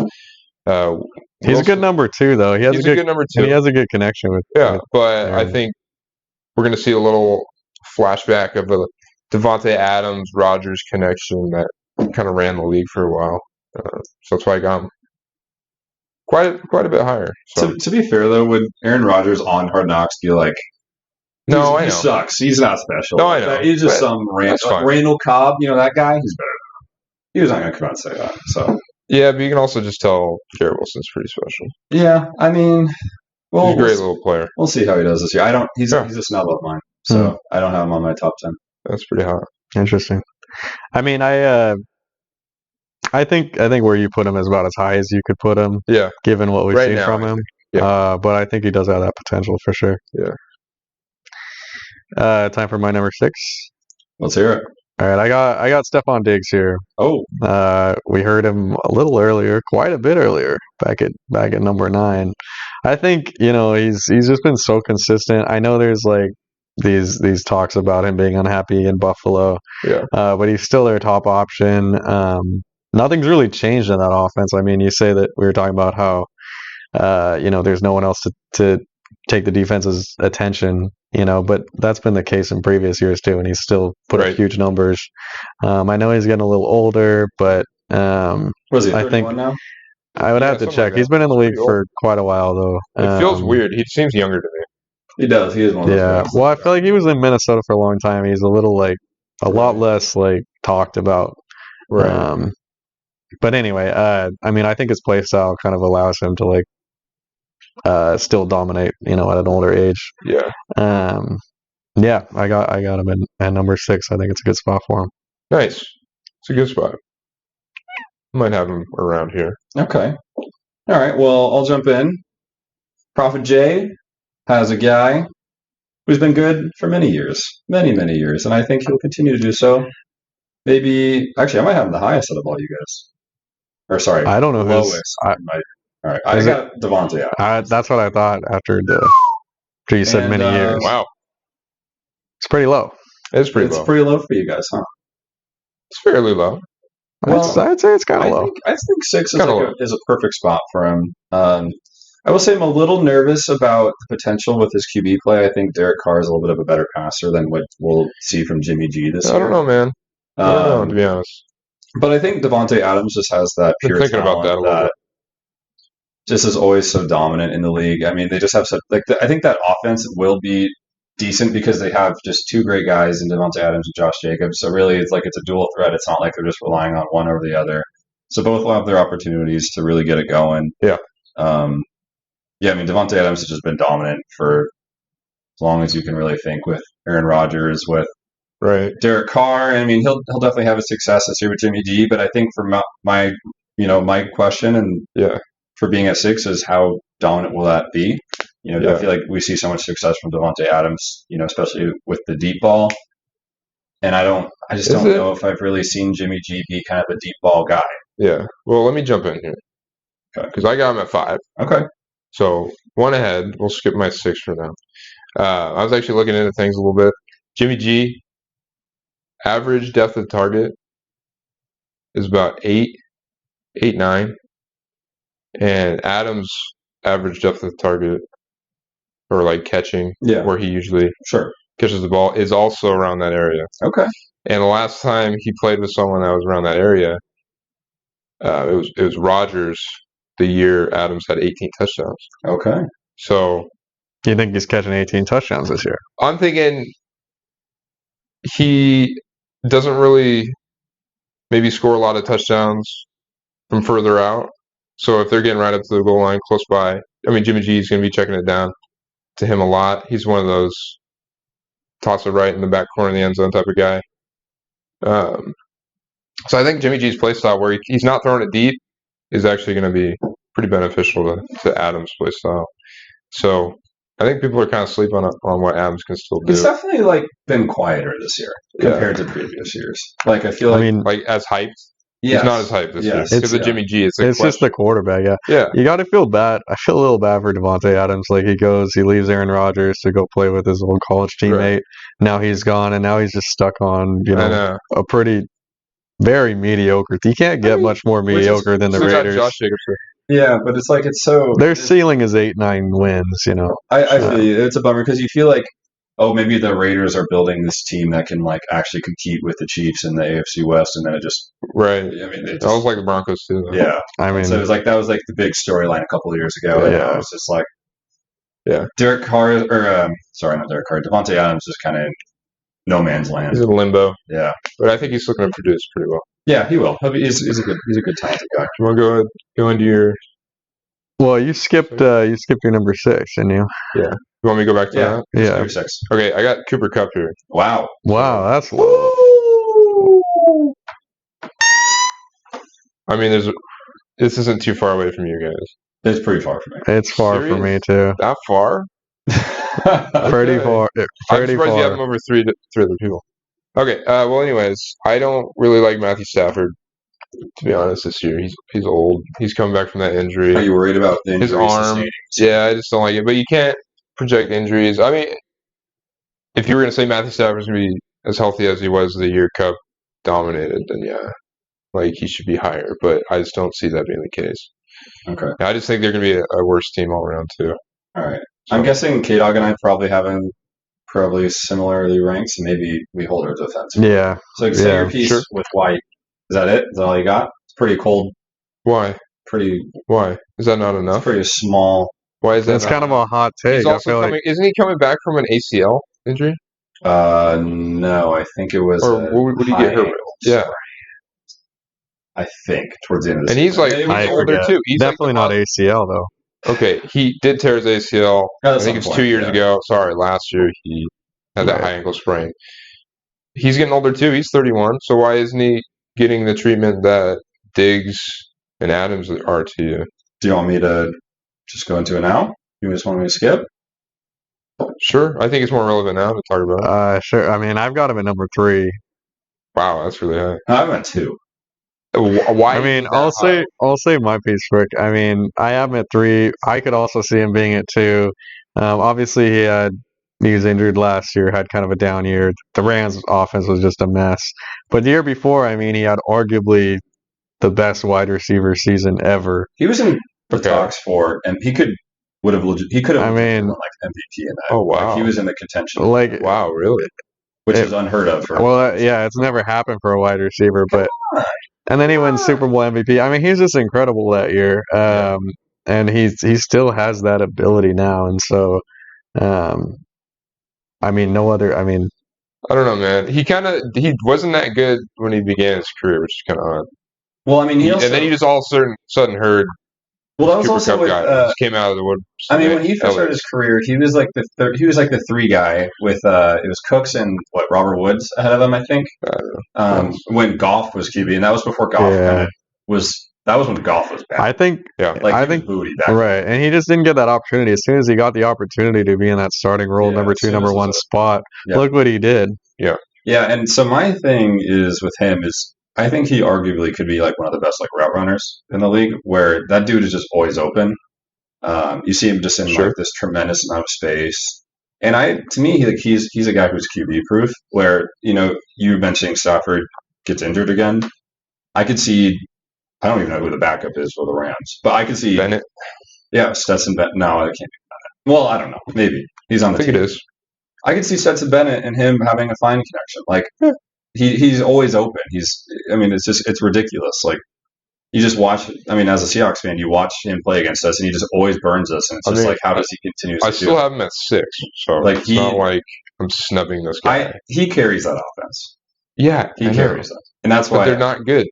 He's a good number 2, though. He has He's a good number 2. And he has a good connection with. Yeah, with but Aaron. I think we're going to see a little flashback of the Devontae Adams Rodgers connection that kind of ran the league for a while. So that's why I got him quite a bit higher. So. To be fair, though, would Aaron Rodgers on Hard Knocks be like, No, I know. He sucks. He's not special. No, I know. He's just some Randall Cobb. That guy. He's better. He was not going to come out and say that. So yeah, but you can also just tell Garrett Wilson's pretty special. Yeah, I mean, well, he's a great little player. We'll see how he does this year. He's a snub of mine, so I don't have him on my top 10. That's pretty hot. Interesting. I mean, I think where you put him is about as high as you could put him. Yeah. Given what we've seen from him. Yeah. But I think he does have that potential for sure. Yeah. Time for my number 6. Let's hear it. All right, I got Stephon Diggs here. Oh. We heard him a little earlier, quite a bit earlier, back at number 9. I think, he's just been so consistent. I know there's like these talks about him being unhappy in Buffalo. Yeah. But he's still their top option. Nothing's really changed in that offense. I mean, you say that we were talking about how there's no one else to take the defense's attention, but that's been the case in previous years too, and he's still put up huge numbers. I know he's getting a little older, but was he 31 now? I would have to check. He's been in the league for quite a while, though. It feels weird. He seems younger to me. He does. He is one of those guys. Well, I feel like he was in Minnesota for a long time. He's a little a lot less talked about. Right. But anyway, I mean, I think his play style kind of allows him to still dominate, at an older age. Yeah. Yeah, I got him at number 6. I think it's a good spot for him. Nice. It's a good spot. Might have him around here. Okay. All right. Well, I'll jump in. Prophet J has a guy who's been good for many years, many years, and I think he'll continue to do so. Maybe, actually, I might have him the highest out of all you guys. Or sorry, I don't know lowest. All right, I got Devontae Adams. That's what I thought after you said many years. Wow, it's pretty low. It's pretty low for you guys, huh? It's fairly low. Well, I'd say it's kind of low. I think 6 is a perfect spot for him. I will say I'm a little nervous about the potential with his QB play. I think Derek Carr is a little bit of a better passer than what we'll see from Jimmy G this year. I don't know, man. I don't know, to be honest. But I think Devontae Adams just has that pure thinking about that a little bit. Just is always so dominant in the league. I mean, they just have such I think that offense will be decent because they have just 2 great guys in Devontae Adams and Josh Jacobs. So really, it's a dual threat. It's not like they're just relying on one over the other. So both will have their opportunities to really get it going. Yeah. I mean, Devontae Adams has just been dominant for as long as you can really think, with Aaron Rodgers, with Derek Carr. I mean, he'll definitely have his success this year with Jimmy G. But I think for my question and for being at 6 is how dominant will that be? I feel like we see so much success from Devontae Adams, especially with the deep ball. And I just don't know if I've really seen Jimmy G be kind of a deep ball guy. Yeah. Well, let me jump in here. Okay. Because I got him at 5. Okay. So 1 ahead. We'll skip my 6 for now. I was actually looking into things a little bit. Jimmy G, average depth of target is about 8, 9. And Adams' average depth of target, or catching, where he usually catches the ball, is also around that area. Okay. And the last time he played with someone that was around that area, it was Rodgers the year Adams had 18 touchdowns. Okay. So you think he's catching 18 touchdowns this year? I'm thinking he doesn't really maybe score a lot of touchdowns from further out. So if they're getting right up to the goal line close by, I mean, Jimmy G is going to be checking it down to him a lot. He's one of those toss it right in the back corner of the end zone type of guy. So I think Jimmy G's play style, where he's not throwing it deep, is actually going to be pretty beneficial to Adams' play style. So I think people are kind of sleeping on what Adams can still do. It's definitely been quieter this year compared to previous years. I feel like as hyped. Yes. He's not as hyped this year Yes. because of Jimmy G. It's just the quarterback. Yeah. Yeah. You got to feel bad. I feel a little bad for Devontae Adams. Like he leaves Aaron Rodgers to go play with his old college teammate. Right. Now he's gone, and now he's just stuck on I know. a pretty very mediocre. You can't get much more mediocre than the Still got Raiders. Josh Jacobs. Yeah, but it's like it's so. Their ceiling is 8-9 wins. I feel you. It's a bummer because you feel like, oh, maybe the Raiders are building this team that can like actually compete with the Chiefs in the AFC West, and then it just Right. I mean, That was like the Broncos too. Though. Yeah. I mean, So it was like that was like the big storyline a couple of years ago. Yeah. And it's just like, Yeah. Derek Carr or sorry, not Derek Carr. Devontae Adams is kind of in no man's land. He's in limbo. Yeah. But I think he's looking to produce pretty well. Yeah, he will. He's a good talented guy. You want to go into your? well, you skipped your number 6, didn't you? You want me to go back to Yeah. that? Yeah. Number 6. Okay, I got Cooper Kupp here. Wow. Wow, that's low. I mean, this isn't too far away from you guys. It's pretty far from me. It's far for me too. That far? Pretty far. I'm Pretty surprised you have him far. over three other people. Okay. Well, anyways, I don't really like Matthew Stafford. To be honest, this year he's old. He's coming back from that injury. Are you worried about the His injuries arm? sustaining? Yeah, I just don't like it. But you can't project injuries. I mean, if you were going to say Matthew Stafford's going to be as healthy as he was the year Kupp dominated, then yeah, like he should be higher. But I just don't see that being the case. Okay. I just think they're going to be a worse team all around too. All right. I'm guessing KDawg and I probably have him probably similarly ranked, so maybe we hold our defense. Yeah. So say Yeah, your piece sure. with White. Is that it? Is that all you got? It's pretty cold. Why? Pretty. Why is that not It's enough? pretty small. Why is that? That's not kind of enough? a hot take. He's I also feel coming. like Isn't he coming back from an ACL injury? No, I think it was. Or what did he get hurt with? Yeah. I think towards the end of the And he's season. like Maybe I older forget. too. He's like definitely not ACL though. Okay, he did tear his ACL. At I some think it's point, 2 years yeah. ago. Sorry, last year he had that Right. high ankle sprain. He's getting older too. He's 31. So why isn't he getting the treatment that Diggs and Adams are to you? Do you want me to just go into it now? You just want me to skip? Sure, I think it's more relevant now to talk about. Sure. I mean, I've got him at number 3. Wow, that's really high. I'm at 2. Why? I mean, is that I'll say my piece quick. I mean, I have him at 3. I could also see him being at 2. Obviously, he was injured last year, had kind of a down year. The Rams' offense was just a mess. But the year before, I mean, he had arguably the best wide receiver season ever. He was in the Okay. talks for, and he could have I won mean- like MVP in that. Oh, wow. Like, he was in the contention, Like, Wow, really? which it- is unheard of for. well, yeah, it's never happened for a wide receiver, but and then he wins Super Bowl MVP. I mean, he's just incredible that year, and he still has that ability now, and so, I mean, no other. I mean, I don't know, man. He wasn't that good when he began his career, which is kind of odd. Well, I mean, he also. And then you just all of a sudden heard well, that was Cooper also Kupp with. guy just came out of the wood. I mean, when he first started his career, he was like the 3 guy with it was Cooks and Robert Woods ahead of him, I think. When Goff was QB, and that was before Goff Yeah. that was when Goff was bad. I think Yeah. Like, I he was think- booty back. right, and he just didn't get that opportunity. As soon as he got the opportunity to be in that starting role, Yeah, number as 2, soon number as 1 it's spot, Yeah. look what he did. Yeah, and so my thing is with him is I think he arguably could be like one of the best like route runners in the league, where that dude is just always open. You see him just in Sure. like this tremendous amount of space, and to me, he's a guy who's QB proof. Where you mentioning Stafford gets injured again, I could see. I don't even know who the backup is for the Rams, but I could see. Bennett. Yeah, Stetson Bennett. No, I can't be Bennett. Well, I don't know. Maybe he's on I the think team. it is. I could see Stetson Bennett and him having a fine connection. Like he's always open. I mean, it's ridiculous. Like you just watch. I mean, as a Seahawks fan, you watch him play against us, and he just always burns us. And it's just like, how does he continue to I do still it? have him at 6, so Like, it's not like I'm snubbing this guy. He carries that offense. Yeah, He I know. carries that, and that's But why. they're not good.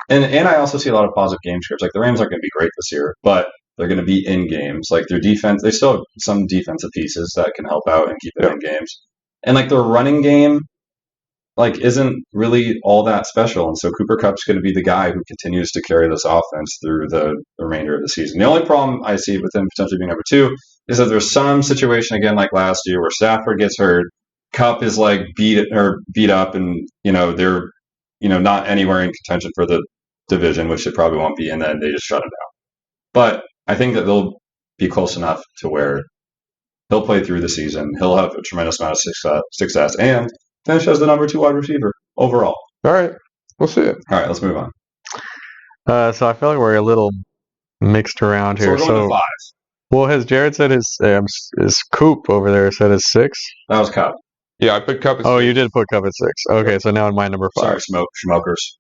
And I also see a lot of positive game scripts. Like the Rams aren't going to be great this year, but they're going to be in games. Like their defense, they still have some defensive pieces that can help out and keep them in games. And like their running game, like isn't really all that special. And so Cooper Kupp's going to be the guy who continues to carry this offense through the remainder of the season. The only problem I see with him potentially being number 2 is that there's some situation again like last year where Stafford gets hurt, Kupp is like beat up, and they're not anywhere in contention for the division, which it probably won't be, and then they just shut him down. But I think that they'll be close enough to where he'll play through the season. He'll have a tremendous amount of success and finish as the number 2 wide receiver overall. All right. We'll see it. All right, let's move on. So I feel like we're a little mixed around So here. we're going to 5. Well, has Jared said his Koop over there said his 6? That was Koop. Yeah, I put Kupp at 6. Oh, you did put Koop at 6. Okay, so now in my number 5. Sorry, Shmokers.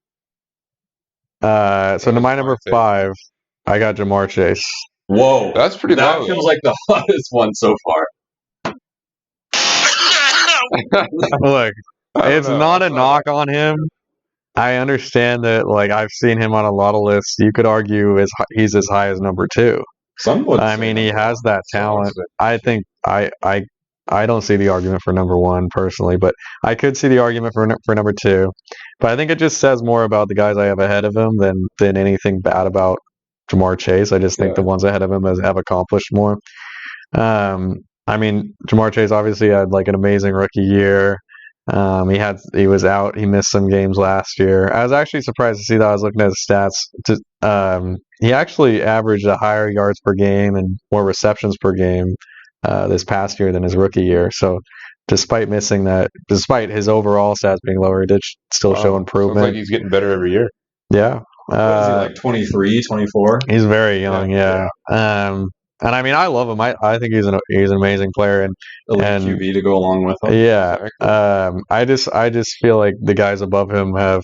So in my number 5, I got Ja'Marr Chase. Whoa. That's pretty That low. feels like the hottest one so far. Look, it's not a knock on him. I understand that, like, I've seen him on a lot of lists. You could argue he's as high as number 2. I mean, he has that talent. I think I don't see the argument for number 1 personally, but I could see the argument for number 2. But I think it just says more about the guys I have ahead of him than anything bad about Ja'Marr Chase. I just think the ones ahead of him have accomplished more. I mean, Ja'Marr Chase obviously had like an amazing rookie year. He was out. He missed some games last year. I was actually surprised to see that. I was looking at his stats. He actually averaged a higher yards per game and more receptions per game this past year than his rookie year. So, despite missing that, despite his overall stats being lower, he did still show improvement. Sounds like he's getting better every year. Yeah. What is he, like 23, 24? He's very young. Yeah. And I mean, I love him. I think he's an amazing player, and QB to go along with him. Yeah. I just feel like the guys above him have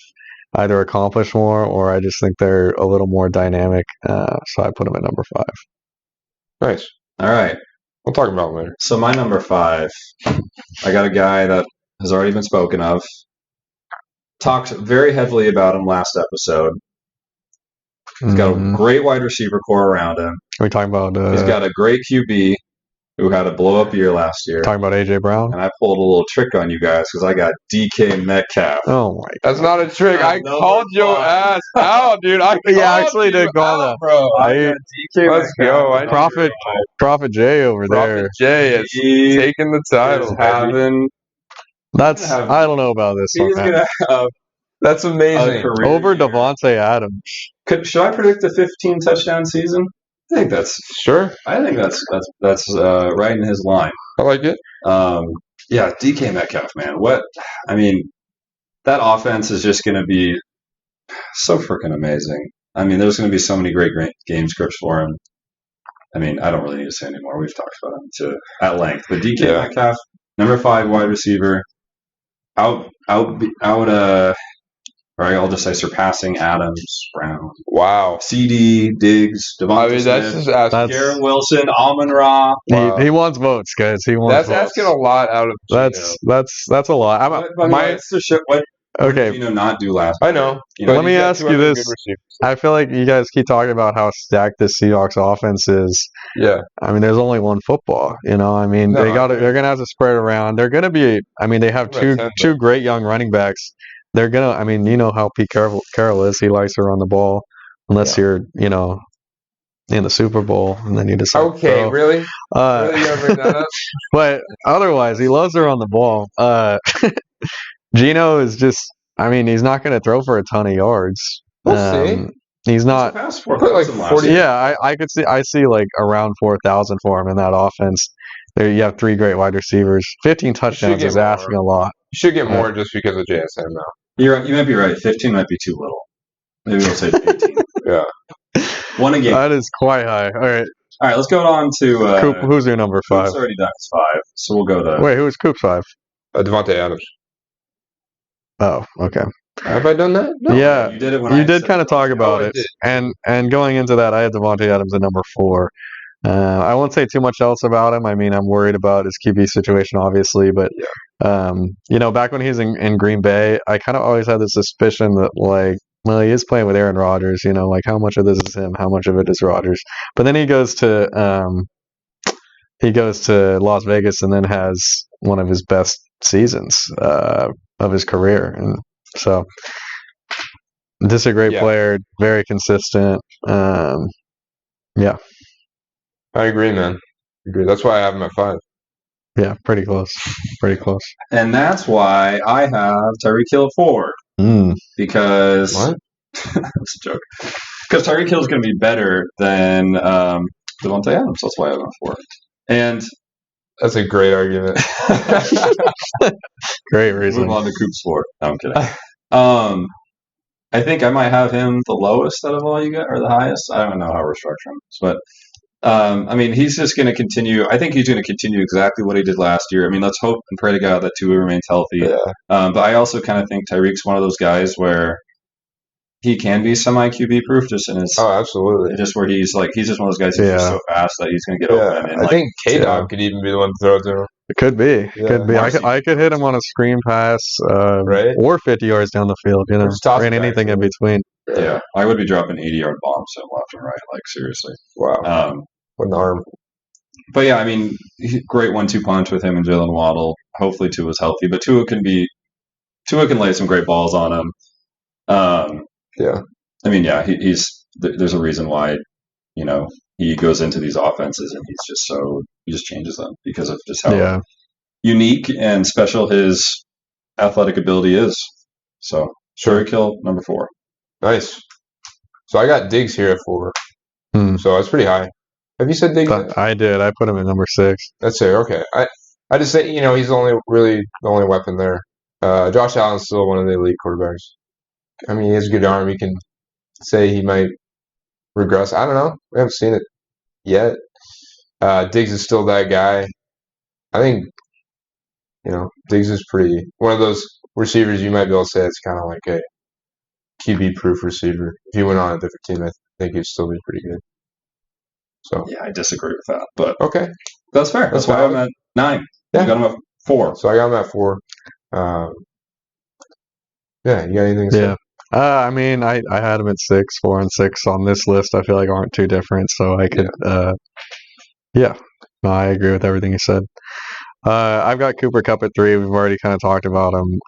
either accomplished more, or I just think they're a little more dynamic. So I put him at number 5. Nice. All right. We'll talk about him later. So my number 5, I got a guy that has already been spoken of. Talked very heavily about him last episode. He's got a great wide receiver core around him. Are we talking about? He's got a great QB who had a blow up year last year. Talking about AJ Brown. And I pulled a little trick on you guys because I got DK Metcalf. Oh my! That's not a trick. I called your ass out, dude. I actually did call that, bro. Let's go. Prophet J over there. Prophet J is taking the title. I don't know about this He's one. gonna have. That's amazing. Over Devontae Adams. Should I predict a 15 touchdown season? I think that's right in his line. I like it. Yeah, DK Metcalf, man. That offense is just going to be so freaking amazing. I mean, there's going to be so many great game scripts for him. I mean, I don't really need to say anymore. We've talked about him at length. But DK Metcalf, number 5 wide receiver, I'll just say surpassing Adams, Brown. Wow. CD, Diggs, Devontae Smith, Garrett Wilson, Amon-Ra. Wow. He wants votes, guys. He wants. That's asking a lot out of. That's a lot. What did Gino not do last I know. Let me ask you this. I feel like you guys keep talking about how stacked the Seahawks offense is. Yeah. I mean, there's only one football. I mean, they're gonna have to spread around. They're gonna be. I mean, they have two great young running backs. They're gonna. I mean, you know how Pete Carroll is. He likes to run the ball, unless you're, in the Super Bowl, and then you decide. Okay, really? Really, you gotta bring that up? But otherwise, he loves to run the ball. Gino is just. I mean, he's not going to throw for a ton of yards. We'll see. He's not. Like 40. Yeah, I could see. I see like around 4,000 for him in that offense. There, you have 3 great wide receivers. 15 touchdowns is asking a lot. You should get more just because of JSN now. You might be right. 15 might be too little. Maybe we'll say 18. Yeah. One a game. That is quite high. All right, let's go on to Koop. Who's your number 5? Koop's already done his 5, so we'll go to. Wait, who's Koop's 5? Devontae Adams. Oh, okay. Have I done that? No. Yeah, you did it when you did kind of talk about it, and going into that, I had Devontae Adams at number 4. I won't say too much else about him. I mean, I'm worried about his QB situation, obviously, but back when he was in Green Bay, I kind of always had the suspicion that he is playing with Aaron Rodgers. How much of this is him? How much of it is Rodgers? But then he goes to Las Vegas and then has one of his best seasons of his career, and so this is a great player, very consistent. Yeah. I agree, man. That's why I have him at 5. Yeah, pretty close. Pretty close. And that's why I have Tyreek Hill at 4. Because That's a joke. Because Tyreek Hill is going to be better than Devontae Adams. That's why I went for it. And That's a great argument. Great move reason. on to Coop's 4. No, I'm kidding. I think I might have him the lowest out of all you got, or the highest. I don't know how we're structuring this, but I mean, he's just going to continue. I think he's going to continue exactly what he did last year. I mean, let's hope and pray to God that Tua remains healthy. Yeah. But I also kind of think Tyreek's one of those guys where he can be semi QB proof, just in his, Oh, absolutely. just where he's just one of those guys who's just so fast that he's going to get open. And I think KDawg could even be the one to throw it to him. It could be. Yeah. Could be. I could hit him on a screen pass, Right. or 50 yards down the field, Or just toss or it anything back. in between. Yeah, I would be dropping 80-yard bombs to him left and right, like seriously. Wow. What an arm. But yeah, I mean, great 1-2 punch with him and Jalen Waddle. Hopefully Tua's healthy, but Tua can lay some great balls on him. Yeah. I mean, yeah, there's a reason why, he goes into these offenses and he just changes them because of just how unique and special his athletic ability is. So, Tyreek Hill, number 4. Nice. So I got Diggs here at 4. So that's pretty high. Have you said Diggs? I did. I put him at number 6. That's it. Okay. I just say, he's the only weapon there. Josh Allen's still one of the elite quarterbacks. I mean, he has a good arm. You can say he might regress. I don't know. We haven't seen it yet. Diggs is still that guy. I think, Diggs is one of those receivers you might be able to say it's kind of like a QB-proof receiver. If he went on a different team, I think he'd still be pretty good. So yeah, I disagree with that, but okay, that's fair. That's why I'm at 9. Yeah, you got him at 4. So I got him at 4. Yeah, you got anything to say? Yeah. I mean, I had him at 6, 4, and 6 on this list. I feel like aren't too different, so I could. No, I agree with everything you said. I've got Cooper Kupp at 3. We've already kind of talked about him.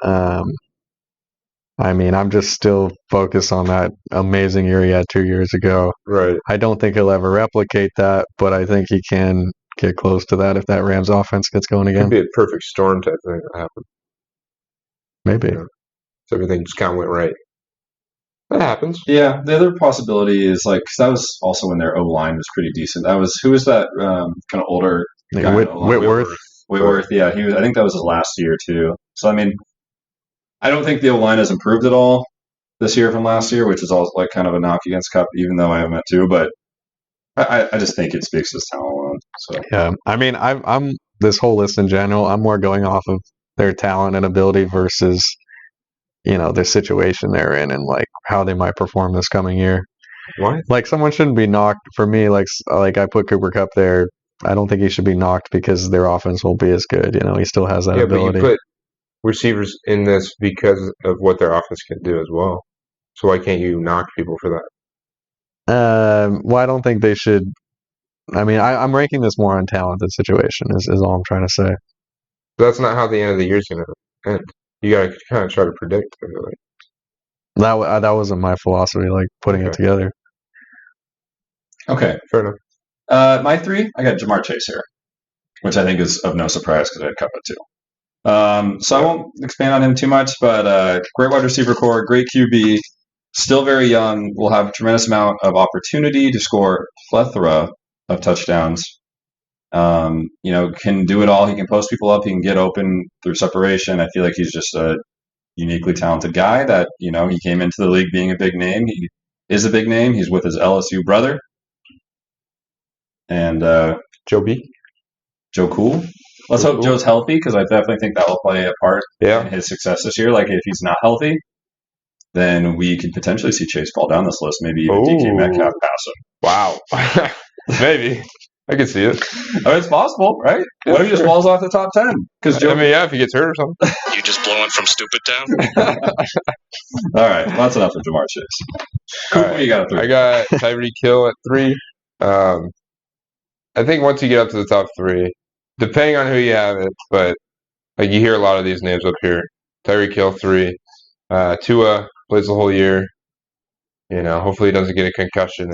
I mean, I'm just still focused on that amazing year he had 2 years ago. Right. I don't think he'll ever replicate that, but I think he can get close to that if that Rams offense gets going again. Could be a perfect storm type thing that happened. Maybe. So everything just kind of went right. That happens. Yeah, the other possibility is cause that was also when their O-line was pretty decent. Who was that kind of older guy? Whitworth. Whitworth, yeah. I think that was his last year too. So, I mean, I don't think the O-line has improved at all this year from last year, which is also kind of a knock against Kupp, even though I have him at 2. But I just think it speaks to his talent alone. So yeah, I mean, I'm this whole list in general. I'm more going off of their talent and ability versus their situation they're in and how they might perform this coming year. What? Someone shouldn't be knocked for me. I put Cooper Kupp there. I don't think he should be knocked because their offense won't be as good. He still has that ability. But you put receivers in this because of what their offense can do as well. So why can't you knock people for that? Well, I don't think they should. I mean, I'm ranking this more on talent than situation. Is all I'm trying to say. But that's not how the end of the year is going to end. You got to kind of try to predict. That wasn't my philosophy. Putting it together. Okay, fair enough. My 3, I got Jamar Chase here, which I think is of no surprise because I had Kupp at 2. So I won't expand on him too much, but great wide receiver core, great QB, still very young, will have a tremendous amount of opportunity to score a plethora of touchdowns. Can do it all. He can post people up. He can get open through separation. I feel like he's just a uniquely talented guy that, he came into the league being a big name. He is a big name. He's with his LSU brother. And Joe Cool. Let's hope Joe's healthy because I definitely think that will play a part in his success this year. If he's not healthy, then we could potentially see Chase fall down this list. Maybe even DK Metcalf pass him. Wow. Maybe. I can see it. I mean, it's possible, right? What if he just falls off the top 10? Because if he gets hurt or something. You just blowing from stupid town? All right. Well, that's enough of Jamar Chase. Coop, what you got at 3? I got Tyreek Hill at 3. I think once you get up to the top 3, depending on who you have it, but you hear a lot of these names up here. Tyreek Hill 3. Tua plays the whole year. Hopefully he doesn't get a concussion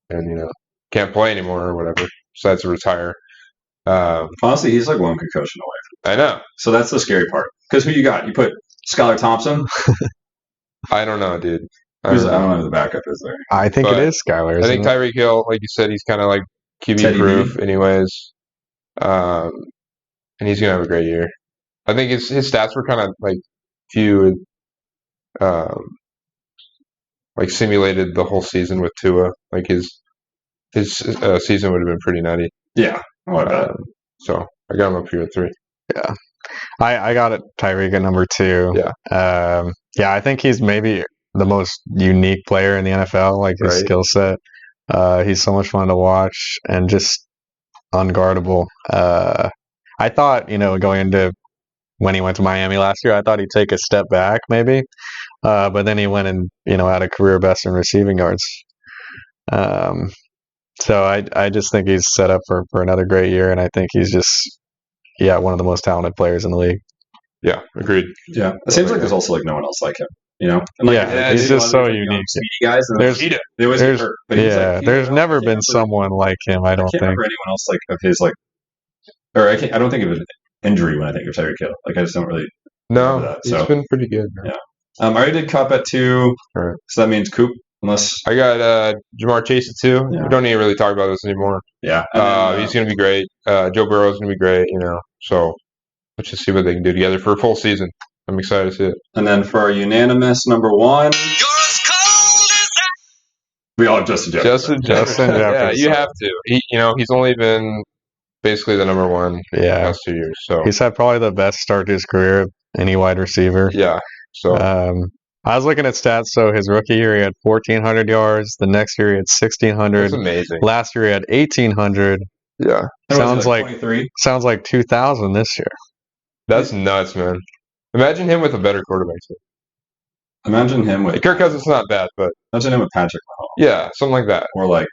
and can't play anymore or whatever. Decides to retire. Honestly, he's one concussion away. I know. So that's the scary part. Because who you got? You put Skylar Thompson? I don't know, dude. I don't know who the backup is there. I think But it is Skyler. I think isn't it? Tyreek Hill, like you said, he's kind of like QB Teddy proof, anyways. And he's gonna have a great year. I think his stats were kind of like few, um, like simulated the whole season with Tua. Like his season would have been pretty nutty. Yeah. Oh, I bet. So I got him up here at 3. Yeah. I got it Tyreek at number 2. Yeah. Yeah, I think he's maybe the most unique player in the NFL, like his Right. skill set. He's so much fun to watch and just unguardable. I thought, going into when he went to Miami last year, I thought he'd take a step back maybe. But then he went and, had a career best in receiving yards. So I just think he's set up for another great year, and I think he's just, one of the most talented players in the league. Yeah, agreed. Yeah. It seems like there's also like no one else like him, And he's just so unique. Speedy guys, and they always get hurt. But there's never been someone like him. I don't think. Remember anyone else like of his or I don't think of an injury when I think of Tyreek Hill. Like I just don't really. No, that, he's been pretty good. Yeah. I already did Koop at 2, right. So that means Koop. Unless I got Jamar Chase at 2. Yeah. We don't need to really talk about this anymore. Yeah. He's going to be great. Joe Burrow's going to be great. So let's just see what they can do together for a full season. I'm excited to see it. And then for our unanimous number 1, we all have Justin Jefferson. Justin Jefferson. Yeah, you have to. He's only been basically the number 1 the past 2 years. So he's had probably the best start to his career of any wide receiver. Yeah. So I was looking at stats. So his rookie year, he had 1,400 yards. The next year, he had 1,600. That's amazing. Last year, he had 1,800. Yeah. Sounds like 23? Sounds like 2,000 this year. That's nuts, man. Imagine him with a better quarterback. Imagine him with Kirk Cousins is not bad, but imagine him with Patrick Mahomes. Yeah, something like that. Or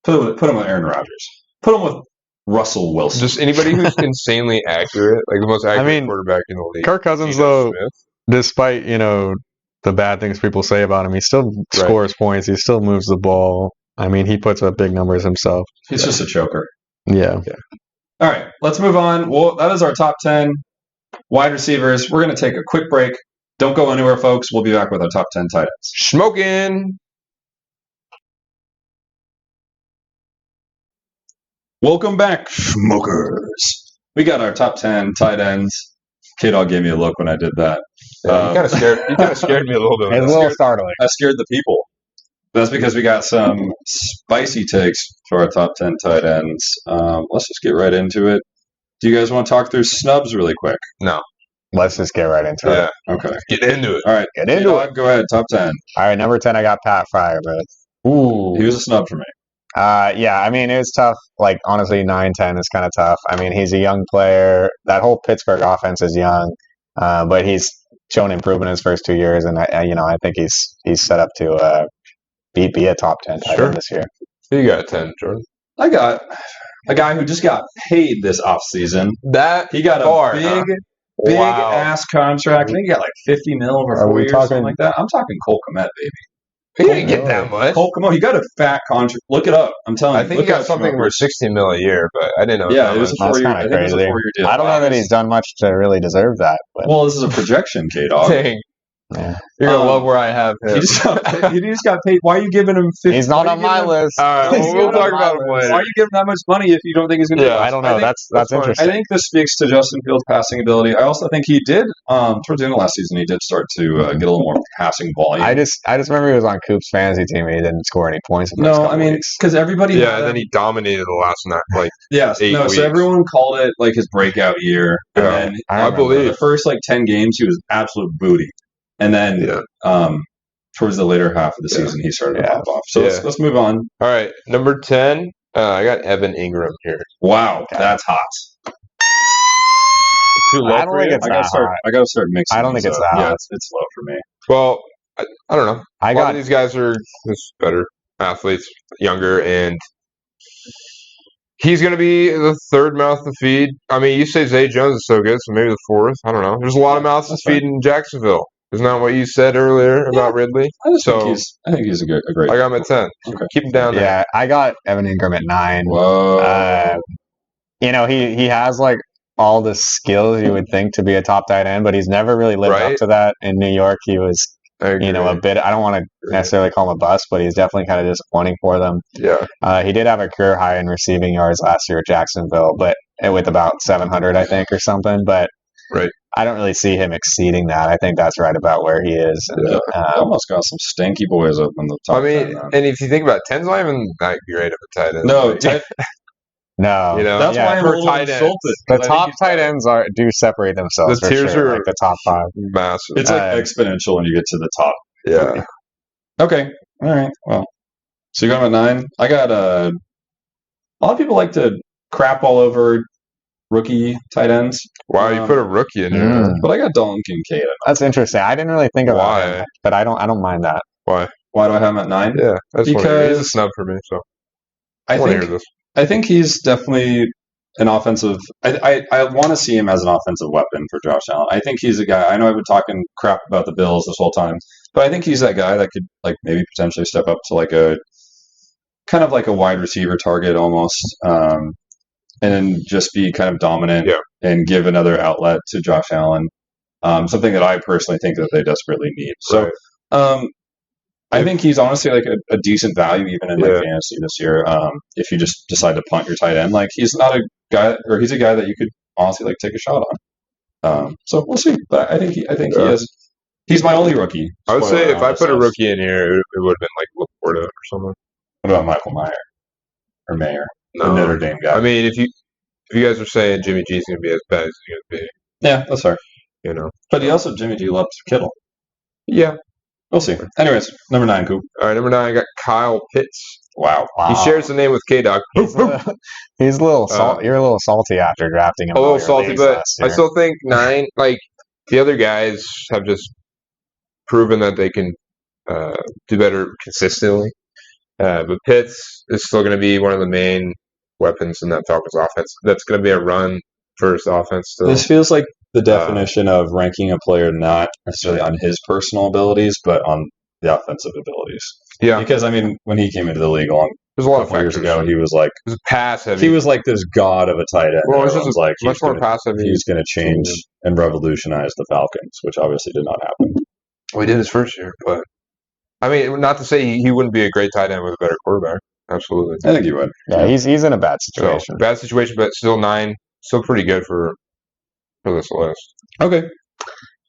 put him with Aaron Rodgers. Put him with Russell Wilson. Just anybody who's insanely accurate, like the most accurate quarterback in the league. Kirk Cousins, though, despite the bad things people say about him, he still scores points. He still moves the ball. I mean, he puts up big numbers himself. He's just a choker. Yeah. All right, let's move on. Well, that is our top 10 wide receivers. We're going to take a quick break. Don't go anywhere, folks. We'll be back with our top 10 tight ends. Shmokin'. Welcome back, Shmokers. We got our top 10 tight ends. KDawg gave me a look when I did that. Yeah, you kind of scared me a little bit. It's a little startling. I scared the people. That's because we got some spicy takes for our top 10 tight ends. Let's just get right into it. Do you guys want to talk through snubs really quick? No. Let's just get right into it. Okay. Get into it. All right. Get into it. Go ahead. Top 10. All right. Number 10, I got Pat Fryer. Ooh. He was a snub for me. Yeah, I mean, it was tough. Like, honestly, 9-10 is kind of tough. I mean, he's a young player. That whole Pittsburgh offense is young, but he's shown improvement in his first 2 years, and I think he's set up to be a top 10 tight end this year. Who you got 10, Jordan? I got a guy who just got paid this offseason. He got a big ass contract. I think he got like $50 million over 4 years, something like that. I'm talking Colt Komet, baby. He didn't get that much. Colt Komet, he got a fat contract. Look it up. I'm telling you. I think he got something worth $16 million a year, but I didn't know. Yeah, it was a 4 year. Kind of crazy. Deal. I don't know that he's done much to really deserve that. But. Well, this is a projection, KDawg. Dang. Yeah. You're going to love where I have him. He just got paid. Why are you giving him 50? He's not on my list. All right, we'll talk about him later. Why are you giving that much money if you don't think he's going to do it? I don't know. That's interesting. I think this speaks to Justin Fields' passing ability. I also think he did, towards the end of last season, he did start to get a little more passing volume. I just remember he was on Koop's fantasy team and he didn't score any points. No, I mean, because everybody. Yeah, and then he dominated the last night, like 8 weeks. So everyone called it like his breakout year. And then I believe the first 10 games, he was absolute booty. And then towards the later half of the season, he started to pop off. So let's move on. All right, number 10, I got Evan Ingram here. Wow, that's hot. Too low for you? I gotta start mixing. I don't think it's that hot. Yeah, it's low for me. Well, I don't know. A lot of these guys are just better athletes, younger, and he's going to be the third mouth to feed. I mean, you say Zay Jones is so good, so maybe the fourth. I don't know. There's a lot of mouths to feed in Jacksonville. Isn't that what you said earlier about Ridley? I think he's a great. I got him at 10. Okay. Keep him down there. Yeah, I got Evan Ingram at 9. Whoa. He has like all the skills you would think to be a top tight end, but he's never really lived up to that. In New York, he was I agree. a bit. I don't want to necessarily call him a bust, but he's definitely kind of disappointing for them. Yeah. He did have a career high in receiving yards last year at Jacksonville, but with about 700, I think, or something. But Right. I don't really see him exceeding that. I think that's right about where he is. And, Almost got some stinky boys up in the top. I mean, 10, man. and if you think about it, 10's not even that great of a tight end. No, Like, no, that's why I'm a for little tight ends, insulted. the 'cause I think top he's tight better. ends do separate themselves. The for tiers sure, are- like the top 5. massive. It's like Uh, exponential when you get to the top. Yeah. Okay. All right. Well, so you got him at 9. I got a lot of people like to crap all over rookie tight ends. Wow, you put a rookie in here. But I got Dalton Kincaid. That's interesting. I didn't really think about Why? him, but I don't mind that. Why? Why do I have him at 9? Yeah, that's what it is. He's a Because snub for me. So I want to hear think this. I think he's definitely an offensive. I want to see him as an offensive weapon for Josh Allen. I think he's a guy. I know I've been talking crap about the Bills this whole time, but I think he's that guy that could like maybe potentially step up to like a kind of like a wide receiver target almost, and then just be kind of dominant and give another outlet to Josh Allen. Something that I personally think that they desperately need. So. I think he's honestly like a decent value even in like fantasy this year. If you just decide to punt your tight end, like he's not a guy, or he's a guy that you could honestly like take a shot on. So we'll see. But I think he is. He's my only rookie. I would say if I put a rookie, rookie in here, it would have been like Laporta or something. what about Michael Meyer or Mayer, the No. Notre Dame guy? I mean, if you guys are saying Jimmy G's going to be as bad as he's going to be, yeah, that's fair. But he also Jimmy G loves Kittle. Yeah. We'll see. Anyways, number 9, Coop. All right, number 9, I got Kyle Pitts. Wow. He shares the name with KDawg. He's a little salty. You're a little salty after drafting him. A little salty, but I still think 9. Like the other guys have just proven that they can do better consistently. But Pitts is still going to be one of the main weapons in that Falcons offense. That's going to be a run-first offense still. This feels like the definition of ranking a player not necessarily on his personal abilities, but on the offensive abilities. Yeah. Because, I mean, when he came into the league There's a lot of couple years factors. ago, he was like, It was pass heavy. he was like this god of a tight end. Well, it's Everyone's just like, much more pass heavy. he's going to change and revolutionize the Falcons, which obviously did not happen. Well, he did his first year, but I mean, not to say he wouldn't be a great tight end with a better quarterback. Absolutely. I think he would. Yeah, he's in a bad So, situation. bad situation, but still 9. Still pretty good for this list. Okay.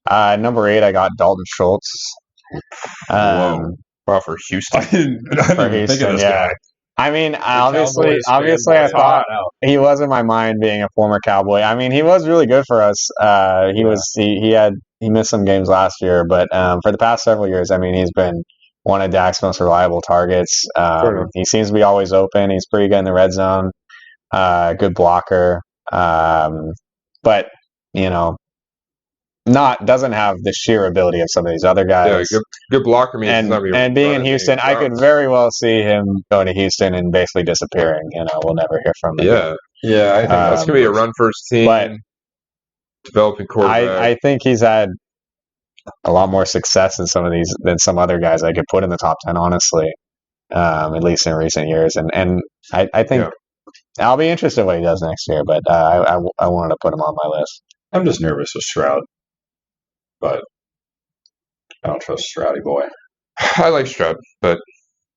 Number 8, I got Dalton Schultz. Whoa. Wow, for Houston. I didn't For even think of Houston, this yeah. guy. I mean, Cowboys obviously, I fanboy. thought he was in my mind being a former Cowboy. I mean, he was really good for us. He missed some games last year, but for the past several years, I mean, he's been one of Dak's most reliable targets. He seems to be always open. He's pretty good in the red zone. Good blocker. But doesn't have the sheer ability of some of these other guys. Yeah, good blocker means and being in Houston, I could very well see him going to Houston and basically disappearing. We'll never hear from him. Yeah, I think that's gonna be a run first team. But developing quarterback. I think he's had a lot more success than some other guys I could put in the top 10, honestly. At least in recent years, and I think I'll be interested in what he does next year. But I wanted to put him on my list. I'm just nervous with Stroud, but I don't trust Stroudy boy. I like Stroud, but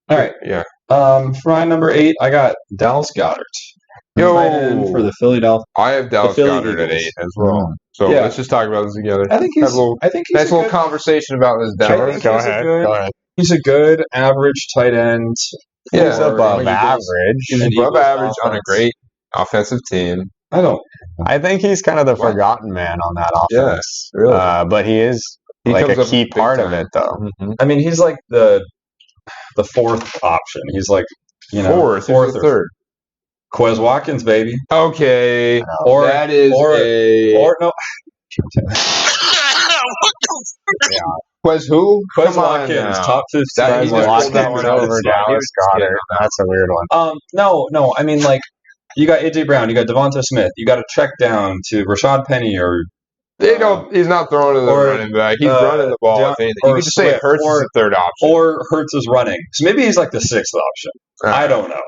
all right, yeah. For my number 8, I got Dallas Goedert. Tight end for the Philadelphia. I have Dallas Philly Goedert at Eagles. 8 as well. So let's just talk about this together. I think he's nice little conversation about this. Dallas. Go ahead. He's a good average tight end. Yeah, He's above average. in an above Eagles average on a offense. great offensive team. I think he's kind of the forgotten man on that offense. Yeah, really. But he is like comes a up key big part of time. it, though. Mm-hmm. I mean, he's like the fourth option. He's like Fourth or third. Quez Watkins, baby. Okay, Or that is or no. Quez who? Quez Come on Watkins, now. top 15. That- he just Watkins pulled that one out of over his butt. He Dallas was Goedert. scared. That's a weird one. No. I mean, like, you got AJ Brown, you got Devonta Smith, you got to check down to Rashad Penny or He's not throwing to the running back. He's running the ball. If anything. You could just say Swift, Hurts is the third option. or Hurts is running. So maybe he's like the 6th option. I don't know.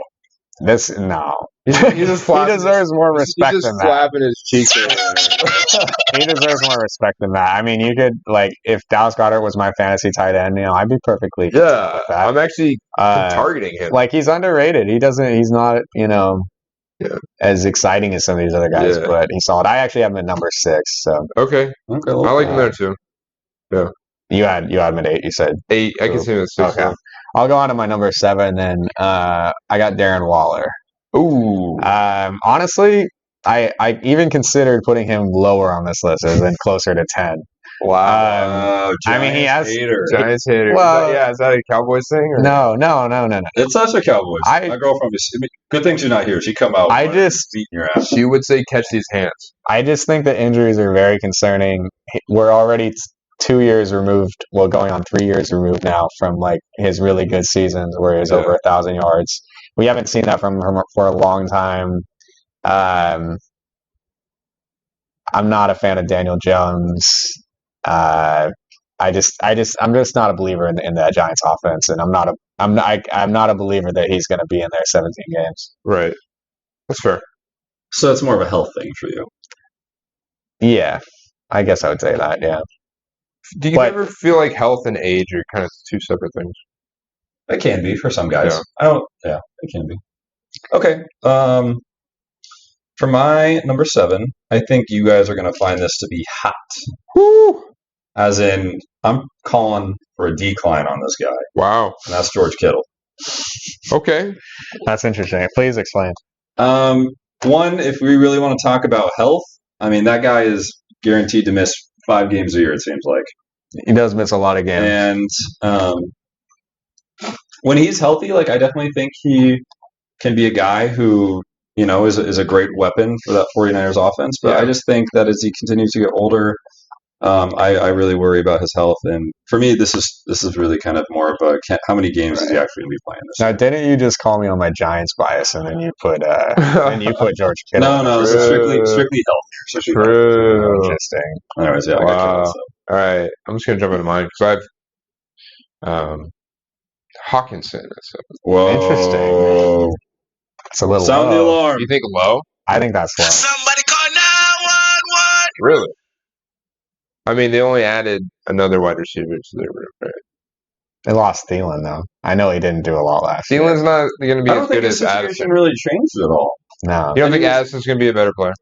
No. He's just He flapping deserves more respect He's just than that. flapping his cheeks. He deserves more respect than that. I mean, you could if Dallas Goedert was my fantasy tight end, I'd be perfectly content Yeah, with that. I'm actually targeting him. He's underrated. He's not, as exciting as some of these other guys, but he's solid. I actually have him at number 6. So okay. I like him there too. Yeah. You had him at 8. You said 8. I can see him at 6. Okay. I'll go on to my number 7. Then I got Darren Waller. Ooh. Honestly, I even considered putting him lower on this list, as in closer to 10. Wow. I mean, he has Giants hater. Well, is that a Cowboys thing? Or? No. It's such a Cowboys. My girlfriend good thing she's not here. She'd come out. Beating your ass. She would say, "Catch these hands." I just think that injuries are very concerning. We're already 2 years removed. Well, going on 3 years removed now from his really good seasons where he was over 1,000 yards. We haven't seen that from him for a long time. I'm not a fan of Daniel Jones. I'm just not a believer in that Giants offense, and I'm not a believer that he's going to be in there 17 games. Right, that's fair. So it's more of a health thing for you. Yeah, I guess I would say that. Yeah. Do you ever feel like health and age are kind of two separate things? It can be for some guys. Yeah. It can be. Okay. For my number 7, I think you guys are going to find this to be hot. Woo! As in, I'm calling for a decline on this guy. Wow. And that's George Kittle. Okay. That's interesting. Please explain. One, if we really want to talk about health, I mean, that guy is guaranteed to miss 5 games a year, it seems like. He does miss a lot of games. And when he's healthy, I definitely think he can be a guy who, is a great weapon for that 49ers offense. But I just think that as he continues to get older, I really worry about his health. And for me, this is really kind of more of a how many games is he actually going to be playing this year? Now, didn't you just call me on my Giants bias and then you put George Kittle? No, this is strictly health. True. Interesting. Anyways, I got Kittle. So. All right, I'm just gonna jump into mine because I've Hawkinson. Whoa. Interesting. It's a little sound low. the alarm. You think low? I think that's low. Somebody call 911. Really? I mean, they only added another wide receiver to their room, right? They lost Thielen, though. I know he didn't do a lot last year. Thielen's not going to be as good as Addison. I don't think the situation really changed at all. No. You don't think Addison's going to be a better player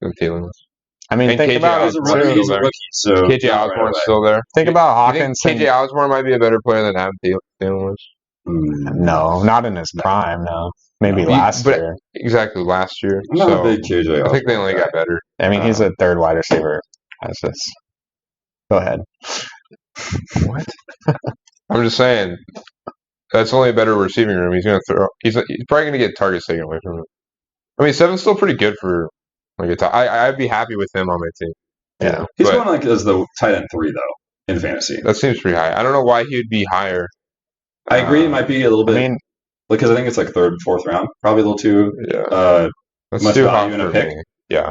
than Thielen was? I mean, think about it. He's a rookie, so KJ Osborne's still there. Think about Hawkins. KJ Osborne might be a better player than Adam Thielen was. No, not in his prime. No, maybe last year. Exactly, last year. I'm not a big KJ. I think they only got better. I mean, he's a third wide receiver. That's just. Go ahead. What? I'm just saying. That's only a better receiving room. He's going to throw. He's probably going to get targets taken away from him. I mean, 7's still pretty good for a top. I'd be happy with him on my team. Yeah, he's going as the tight end 3 though in fantasy. That seems pretty high. I don't know why he would be higher. I agree. It might be a little bit. I mean, because I think it's 3rd, 4th round, probably a little too. Yeah, much too value in a pick. Me. Yeah,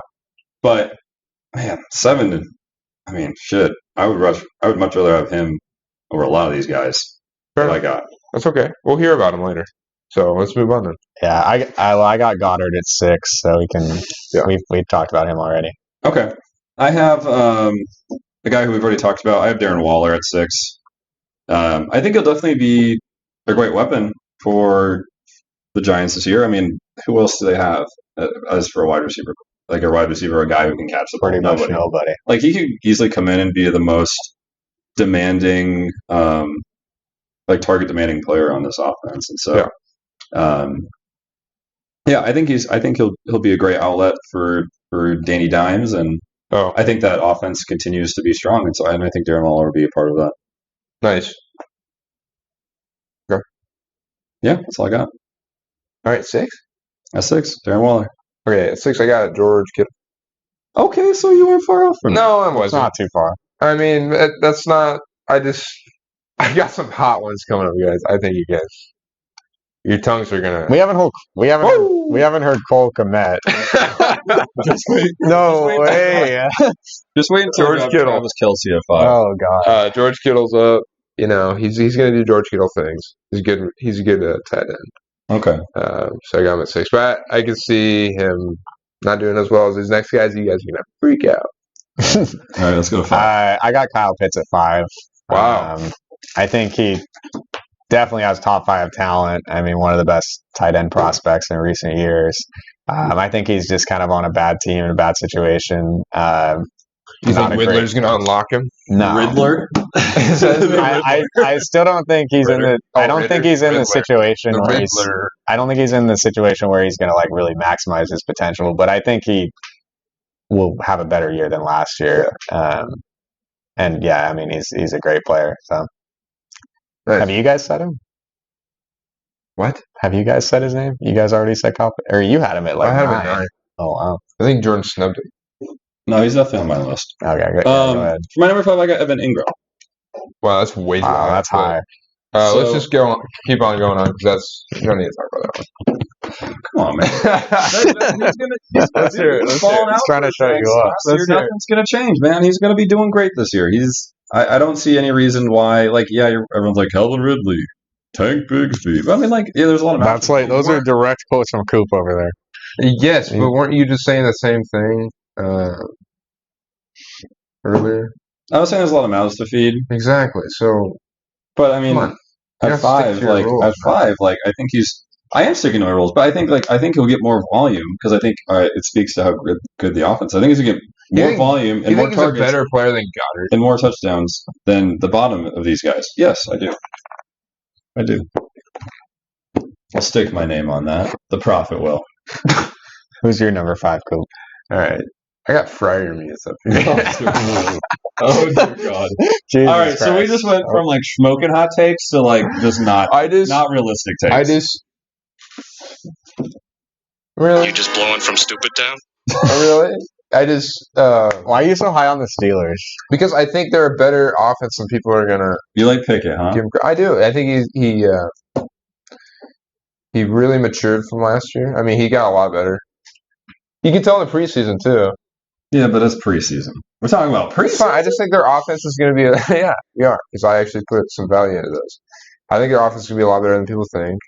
but man, 7. I mean, shit. I would much rather have him over a lot of these guys. That I got. That's okay. We'll hear about him later. So let's move on then. Yeah, I got Goddard at 6, so we can. Yeah. We talked about him already. Okay, I have the guy who we've already talked about. I have Darren Waller at 6. I think he'll definitely be a great weapon for the Giants this year. I mean, who else do they have as for a wide receiver? A wide receiver, a guy who can catch the ball. Pretty much nobody. He could easily come in and be the most demanding, target demanding player on this offense. And so, I think he'll be a great outlet for Danny Dimes, and I think that offense continues to be strong. And so, I think Darren Waller will be a part of that. Nice. Okay. Yeah, that's all I got. All right, 6. At 6, Darren Waller. Okay, at 6, I got George Kittle. Okay, so you weren't far off from No, I wasn't. Not too far. I mean, that's not. I got some hot ones coming up, guys. I think you guys, your tongues are gonna. We haven't heard Cole Komet. No way. Just wait until George Kittle. Travis Kelce at 5. Oh god. George Kittle's up. He's gonna do George Kittle things. He's good. He's a good tight end. Okay. So I got him at 6. But I can see him not doing as well as these next guys. You guys are gonna freak out. All right, let's go to 5. I got Kyle Pitts at 5. Wow. I think he definitely has top 5 talent. I mean, one of the best tight end prospects in recent years. I think he's just kind of on a bad team in a bad situation. You think Riddler's going to unlock him? No. Riddler? I still don't think he's in the. I don't think he's in the situation where he's. I don't think he's in the situation where he's going to like really maximize his potential. But I think he will have a better year than last year. And yeah, I mean he's a great player. So Nice. have you guys said him? What? Have you guys said his name? You guys already said Kyle, or you had him at like I had him 9. at 9. Oh wow. I think Jordan snubbed him. No, he's definitely on my list. Okay, good. Go ahead. For my number 5, I got Evan Ingram. Wow, that's way too high. That's high. Let's just keep on going on because you don't need to talk about that one. Come on, man. Let's hear it. He's trying to show you up. Nothing's going to change, man. He's going to be doing great this year. I don't see any reason why. Like, yeah, everyone's like Calvin Ridley, Tank Bigsby. But I mean, like, yeah, there's a lot of. That's like those are direct quotes from Koop over there. Yes, but weren't you just saying the same thing earlier? I was saying there's a lot of mouths to feed. Exactly. So, but I mean, at 5, like I think I am sticking to my rules, but I think he'll get more volume because I think it speaks to how good the offense. I think he's gonna get more volume and more targets. He's a better player than Goddard and more touchdowns than the bottom of these guys. Yes, I do. I do. I'll stick my name on that. The prophet will. Who's your number 5, Coop? All right. I got Fryer Meats up here. Oh dear God! Jesus All right, Christ. so we just went from like Shmokin Hot Takes to like just not realistic takes. Really? You just blowing from stupid town? Really? Why are you so high on the Steelers? Because I think they're a better offense than people are gonna. You like Pickett, huh? I do. I think he really matured from last year. I mean, he got a lot better. You can tell in the preseason too. Yeah, but it's preseason. We're talking about preseason. Fine. I just think their offense is going to be yeah, we are because I actually put some value into this. I think their offense is going to be a lot better than people think.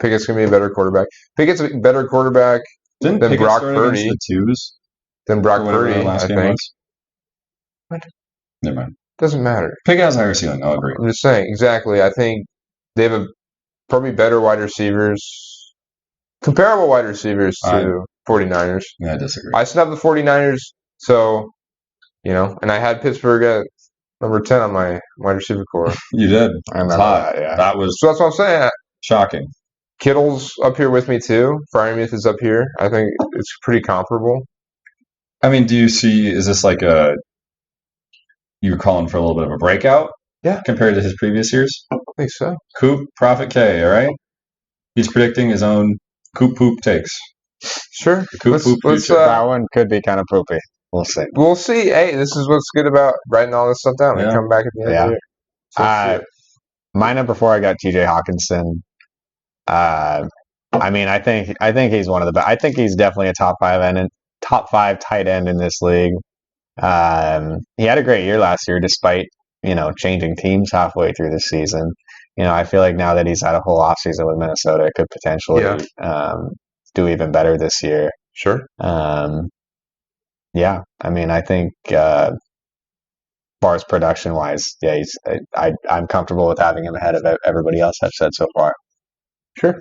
Pickett's going to be a better quarterback. Pickett's a better quarterback than Brock Purdy. Than Brock Purdy, I think. What? Never mind. Doesn't matter. Pickett has a higher ceiling. I'll agree. I'm just saying exactly. I think they have probably better wide receivers, comparable wide receivers to 49ers. Yeah, I disagree. I snubbed the 49ers, so, and I had Pittsburgh at number 10 on my wide receiver core. You did. I remember that, yeah. That was so that's what I'm saying. Shocking. Kittle's up here with me, too. Fryermuth is up here. I think it's pretty comparable. I mean, is this like you're calling for a little bit of a breakout? Yeah. Compared to his previous years? I think so. Koop, Prophet K, all right? He's predicting his own Koop Poop takes. Sure. That one could be kind of poopy. We'll see. We'll see. Hey, this is what's good about writing all this stuff down. We come back at the end of the year. My number 4, I got TJ Hawkinson. I mean, I think he's one of the best. I think he's definitely a top 5 tight end in this league. He had a great year last year, despite changing teams halfway through the season. I feel like now that he's had a whole offseason with Minnesota, it could potentially do even better this year. Sure. Yeah, I mean, I think as far as production wise, yeah, I'm comfortable with having him ahead of everybody else I've said so far. Sure.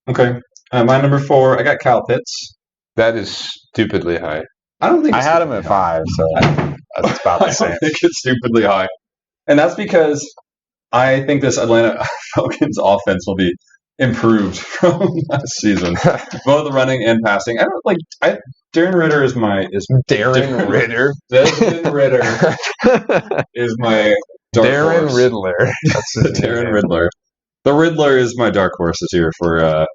Okay. My number 4, I got Kyle Pitts. That is stupidly high. I don't think I had him at 5, so that's about the same. I think it's stupidly high, and that's because I think this Atlanta Falcons offense will be improved from last season, both running and passing. I don't like. Darren Ritter is my Darren Ritter. Desmond Ritter is my dark Darren horse. Riddler. That's Darren Riddler. The Riddler is my dark horse this year for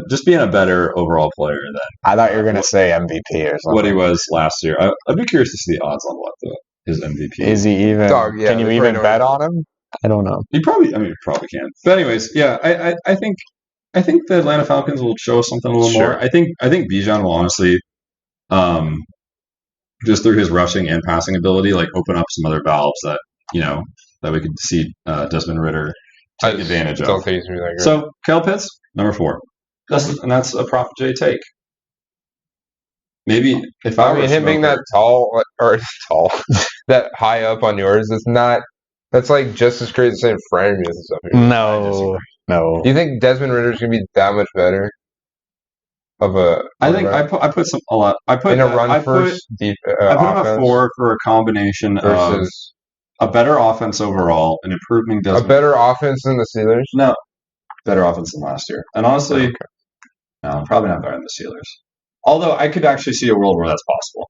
just being a better overall player than I thought you were going to say MVP or something. What he was last year. I'd be curious to see the odds on what his MVP is. He even? Can you even bet on him? I don't know. He probably can. But anyways, yeah, I think the Atlanta Falcons will show us something a little more. I think Bijan will honestly, just through his rushing and passing ability, like open up some other valves that that we could see Desmond Ritter take advantage Don't of. think he's gonna be that great. So Kyle Pitts, number 4. That's a Prof J take. Maybe if I were him being that tall that high up on yours, it's not. That's like just as crazy as saying Freiermuth and stuff. No. Do you think Desmond Ritter's gonna be that much better? I think I put some a lot. I put in a run I first put, deep. I put him Offense at 4 for a combination versus of a better offense overall and improving Desmond. a better offense than the Steelers. No, better offense than last year. And honestly, no, probably not better than the Steelers. Although I could actually see a world where that's possible.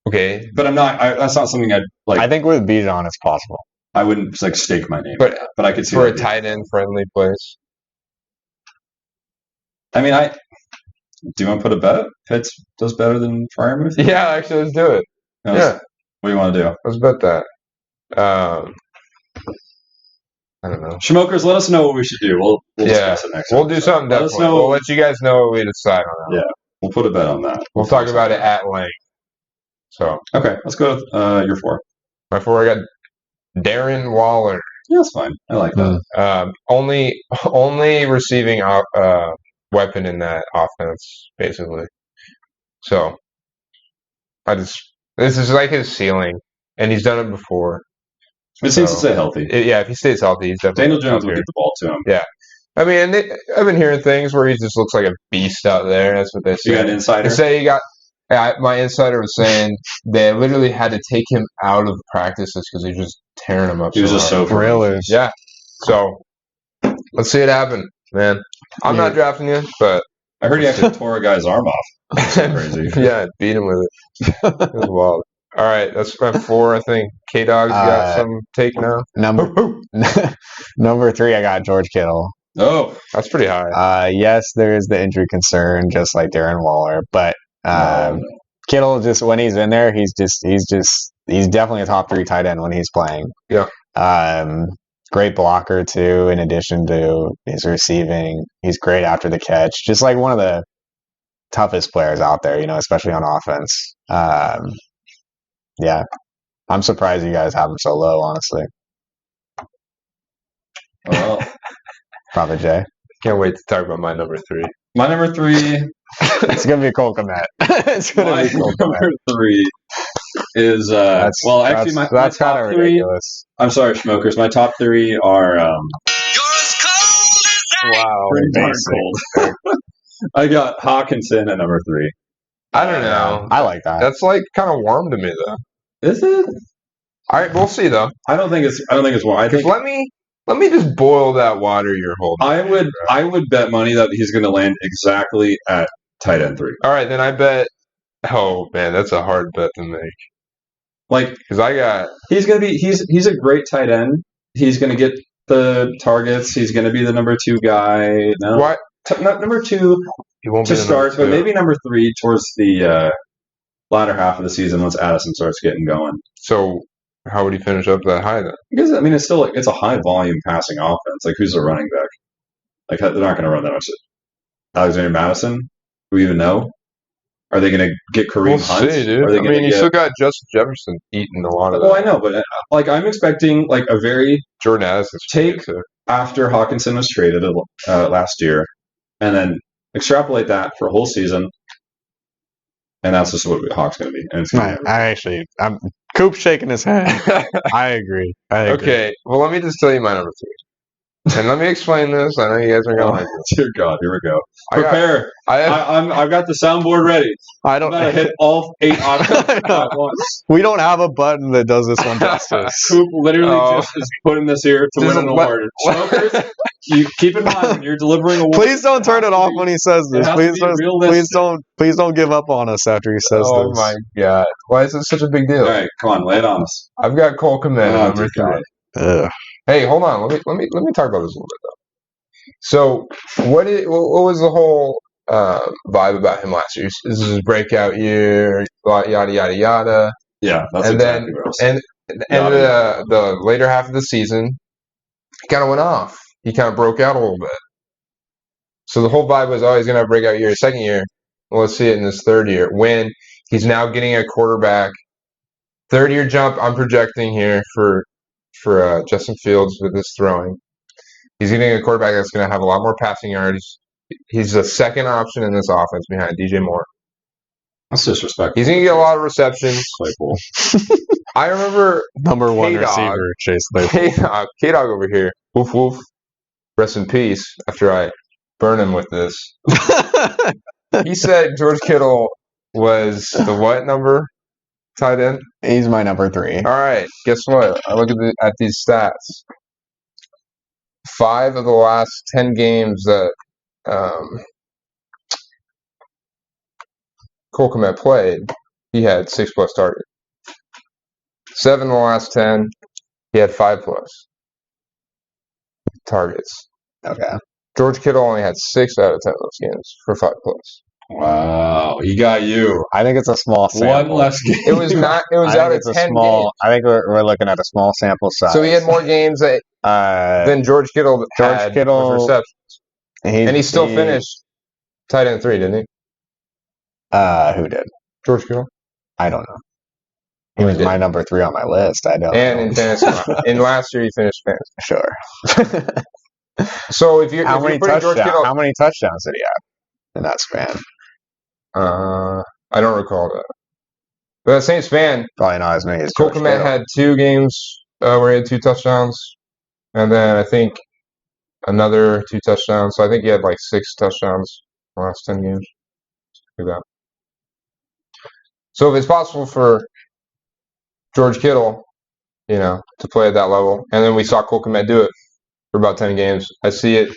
Okay, but I'm not. That's not something I'd like. I think with Bijan it's possible. I wouldn't like stake my name, but I could see for a tight end friendly place. I mean, do you want to put a bet? Pitts does better than Freiermuth? Yeah, actually, let's do it. Yeah. What do you want to do? Let's bet that. I don't know. Shmokers, let us know what we should do. We'll discuss it next. We'll do something. Let us know. We'll let you guys know what we decide on that. Yeah, we'll put a bet on that. We'll talk about it at length. So okay, let's go with your 4. My 4, I got Darren Waller. Yeah, that's fine. I like that. Only receiving weapon in that offense, basically. So this is like his ceiling, and he's done it before. It seems to stay healthy. If he stays healthy, he's definitely. Daniel Jones will get the ball to him. Yeah, I mean, I've been hearing things where he just looks like a beast out there. That's what they say. You got an insider? They say my insider was saying they literally had to take him out of practices because he was just tearing him up. He was just so really. Yeah. So let's see it happen, man. I'm not drafting you, but I heard he actually tore a guy's arm off. That's crazy. Yeah, beat him with it. It was wild. All right, that's my 4. I think KDawg's got some take now. Number 3, I got George Kittle. Oh, that's pretty high. Yes, there is the injury concern, just like Darren Waller, but Kittle, just when he's in there, he's definitely a top 3 tight end when he's playing. Yeah. Great blocker too. In addition to his receiving, he's great after the catch. Just like one of the toughest players out there, especially on offense. Yeah, I'm surprised you guys have him so low, honestly. Well, Prophet J. Can't wait to talk about my number 3. My number 3. It's gonna be Colt Komet. It's gonna be Colt Komet. Number 3 is that's my top top 3. Ridiculous. I'm sorry, Shmokers. My top 3 are You're as cold as Wow, pretty darn cold. I got Hawkinson at number 3. I don't know. I like that. That's like kind of warm to me, though. Is it? All right, we'll see though. I don't think it's warm. I think let me just boil that water you're holding. I would bet money that he's going to land exactly at tight end 3. All right, then I bet. Oh man, that's a hard bet to make. Like, because he's going to be he's a great tight end. He's going to get the targets. He's going to be the number 2 guy. No, what? Not number 2 He won't to be the start, number 2. but maybe number 3 towards the latter half of the season once Addison starts getting going. So how would he finish up that high then? Because I mean, it's still it's a high volume passing offense. Like, who's the running back? Like, they're not going to run that much. Alexander Madison? Do we even know? Are they going to get Kareem Hunt? See, dude. I mean, you still got Justin Jefferson eating a lot of that. Well, I know, but like, I'm expecting like a very Jordan Addison's take after Hawkinson was traded last year, and then extrapolate that for a whole season, and that's just what Hawk's going to be. And it's I'm Koop's shaking his head. I agree. Okay, well, let me just tell you my number 3. And let me explain this. I know you guys are going to like this. Dear God, here we go. Prepare. I've got the soundboard ready. I don't I'm hit all 8 options at once. We don't have a button that does this one justice. Coop literally just is putting this here to win an award. Smokers, you keep in mind when you're delivering awards. Please don't turn it off when he says this. Please don't give up on us after he says this. Oh my God! Why is it such a big deal? All right, come on, lay it on us. I've got Cole Komet number 3. Hey, hold on. Let me talk about this a little bit though. So, what was the whole vibe about him last year? This is his breakout year, yada yada yada. Yeah, that's and exactly what I was and the later half of the season, he kind of went off. He kind of broke out a little bit. So the whole vibe was, he's gonna have a breakout year. Second year, well, let's see it in his 3rd year when he's now getting a quarterback. 3rd year jump. I'm projecting here for Justin Fields with his throwing. He's getting a quarterback that's going to have a lot more passing yards. He's the second option in this offense behind DJ Moore. That's disrespectful. He's going to get a lot of receptions. Claypool. I remember Number one KDawg. receiver, Chase Claypool. KDawg over here. Woof woof. Rest in peace. After I burn him with this, he said George Kittle was the what number tight end? He's my number 3. All right. Guess what? I look at these stats. 5 of the last 10 games that Colt played, he had 6+ targets. 7 of the last 10, he had 5+ targets. Okay. George Kittle only had 6 out of 10 of those games for 5+. Wow, he got you. I think it's a small sample. One less game. It was not. It was out of 10 games. I think we're looking at a small sample size. So he had more games than George Kittle had with receptions. And he still finished tight end 3, didn't he? Who did? George Kittle? I don't know. He was my number 3 on my list. I don't know. In fantasy. In last year, he finished fantasy. Sure. So if you're how putting many George Kittle, how many touchdowns did he have in that span? I don't recall that. But that same span, Probably not as many as Colt George Kittle. had 2 games where he had 2 touchdowns, and then I think another 2 touchdowns. So I think he had like 6 touchdowns in the last 10 games. Like that. So if it's possible for George Kittle, to play at that level, and then we saw Colt do it for about 10 games, I see it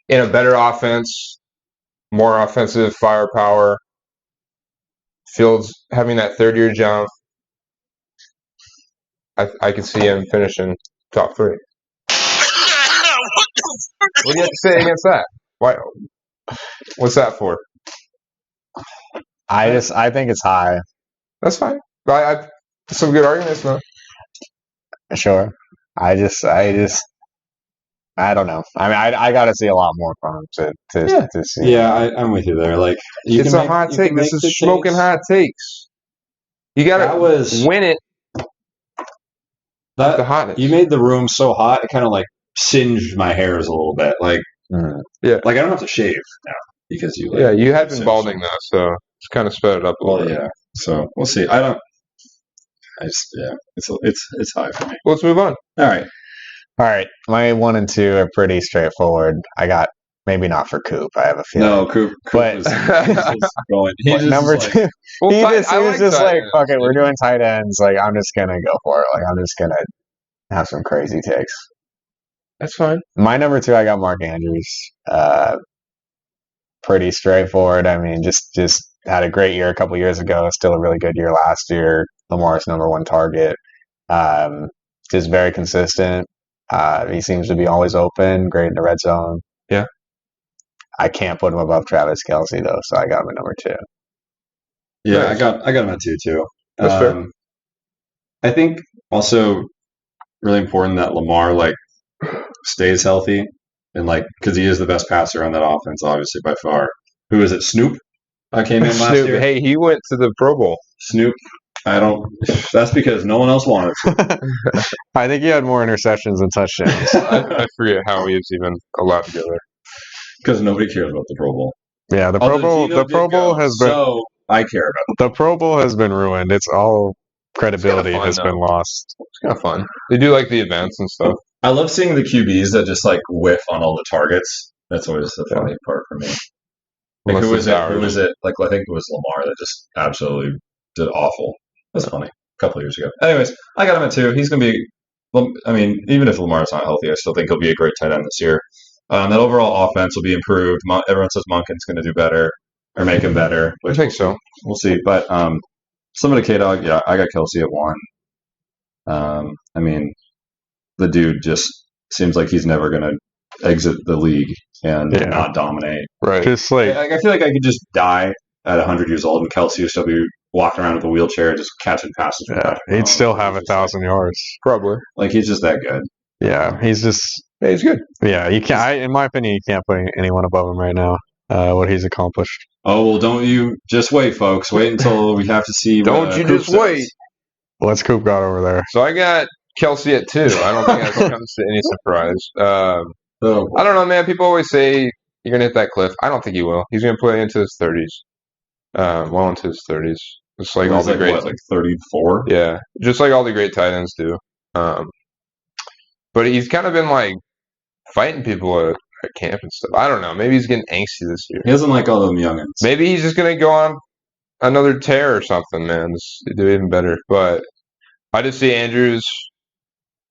in a better offense, more offensive firepower. Fields having that 3rd-year jump. I can see him finishing top 3. What do you have to say against that? Why? What's that for? I think it's high. That's fine. I some good arguments, though. Sure. I don't know. I mean, I got to see a lot more from him to see. Yeah, I'm with you there. Like, it's a hot take. This is Shmokin Hot Takes. You got to win it. The hotness. You made the room so hot, it kind of like singed my hairs a little bit. Like, yeah. Like I don't have to shave now because you. Like, yeah, you had been balding though, so it's kind of sped it up a little bit. Yeah. So we'll see. It's high for me. Well, let's move on. All right. My 1 and 2 are pretty straightforward. I got maybe not for Koop. I have a feeling. No, Koop but was just going. Number 2. Well, he was just like, fuck it, we're doing tight ends. Like, I'm just gonna go for it. Like, I'm just gonna have some crazy takes. That's fine. My number 2, I got Mark Andrews. Pretty straightforward. I mean, just had a great year a couple years ago. Still a really good year last year. Lamar's number 1 target. Just very consistent. He seems to be always open, great in the red zone. Yeah. I can't put him above Travis Kelce though, so I got him at number 2. Yeah, nice. I got him at 2 too. That's fair. I think also really important that Lamar stays healthy and because he is the best passer on that offense, obviously by far. Who is it? Snoop came in last year. Hey, he went to the Pro Bowl. Snoop. That's because no one else wanted to. I think he had more interceptions than touchdowns. I forget how he was even allowed to go there. Because nobody cares about the Pro Bowl. Yeah, the Pro Bowl has been. So I care about it. The Pro Bowl has been ruined. It's all credibility has been lost. It's kind of fun. They do the events and stuff. I love seeing the QBs that just whiff on all the targets. That's always the funny part for me. Who was it? I think it was Lamar that just absolutely did awful. That's funny. A couple of years ago. Anyways, I got him at 2. He's going to be. I mean, even if Lamar's not healthy, I still think he'll be a great tight end this year. That overall offense will be improved. Everyone says Monken's going to do better or make him better. I think so. We'll see. But some of the KDawg, yeah, I got Kelce at 1. I mean, the dude just seems like he's never going to exit the league and not dominate. Right. Just I feel like I could just die at 100 years old and Kelce would still be walking around with a wheelchair just catching passes. Yeah, he'd still have 1,000 yards. Probably. He's just that good. Yeah, he's good. Yeah, you can't. In my opinion, you can't put anyone above him right now. What he's accomplished. Oh well, don't you just wait, folks. Wait until we have to see. Don't you just wait? What's Koop got over there? So I got Kelce at 2. I don't think that comes to any surprise. Oh, I don't know, man. People always say you're gonna hit that cliff. I don't think he will. He's gonna play into his 30s, well into his 30s. Just like all he's the great, what, like 34? yeah, just like all the great tight ends do. But he's kind of been like fighting people at camp and stuff. I don't know. Maybe he's getting angsty this year. He doesn't like all them youngins. Maybe he's just gonna go on another tear or something, man. Just do even better. But I just see Andrews.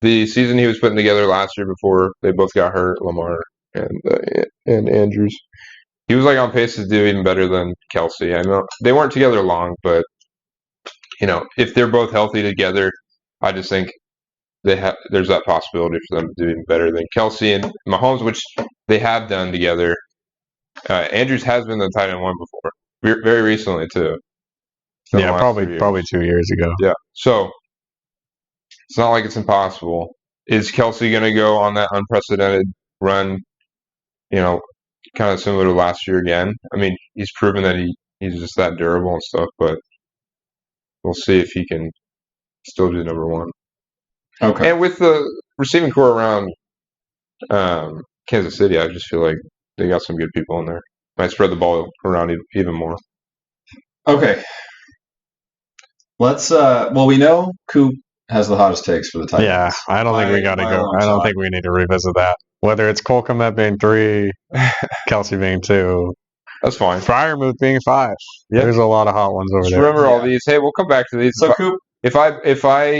The season he was putting together last year before they both got hurt, Lamar and Andrews, he was like on pace to do even better than Kelsey. I know they weren't together long, but if they're both healthy together, I just think there's that possibility for them to do even better than Kelsey and Mahomes, which they have done together. Andrews has been the tight end one before, very recently too. Yeah, probably 2 years ago. Yeah, so it's not like it's impossible. Is Kelsey going to go on that unprecedented run, kind of similar to last year again? I mean, he's proven that he's just that durable and stuff, but we'll see if he can still do number one. Okay. And with the receiving core around Kansas City, I just feel like they got some good people in there. Might spread the ball around even more. Okay. Let's we know Koop has the hottest takes for the Titans. Yeah, I don't think we got to go. I don't think we need to revisit that. Whether it's Cole Kmet being 3, Kelsey being 2, that's fine. Freiermuth being 5. Yep. There's a lot of hot ones over Just there. Remember all these. Hey, we'll come back to these. So Koop, if I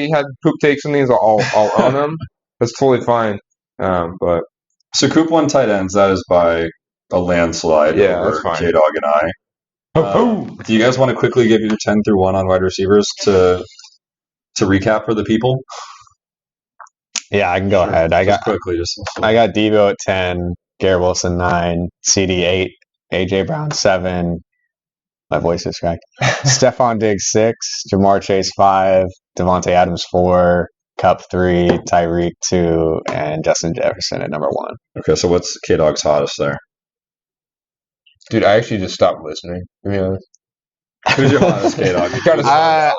had Koop takes in these, I'll own them. That's totally fine. But so Koop won tight ends. That is by a landslide over that's fine. KDawg and I. Do you guys want to quickly give your 10 through 1 on wide receivers to recap for the people? Yeah, I can go ahead. I got Debo at 10, Garrett Wilson 9, CD 8, AJ Brown 7. My voice is cracked. Stephon Diggs 6, Jamar Chase 5, Devontae Adams 4, Kupp 3, Tyreek 2, and Justin Jefferson at number 1. Okay, so what's KDawg's hottest there? Dude, I actually just stopped listening. To be honest. Who's your hottest KDawg?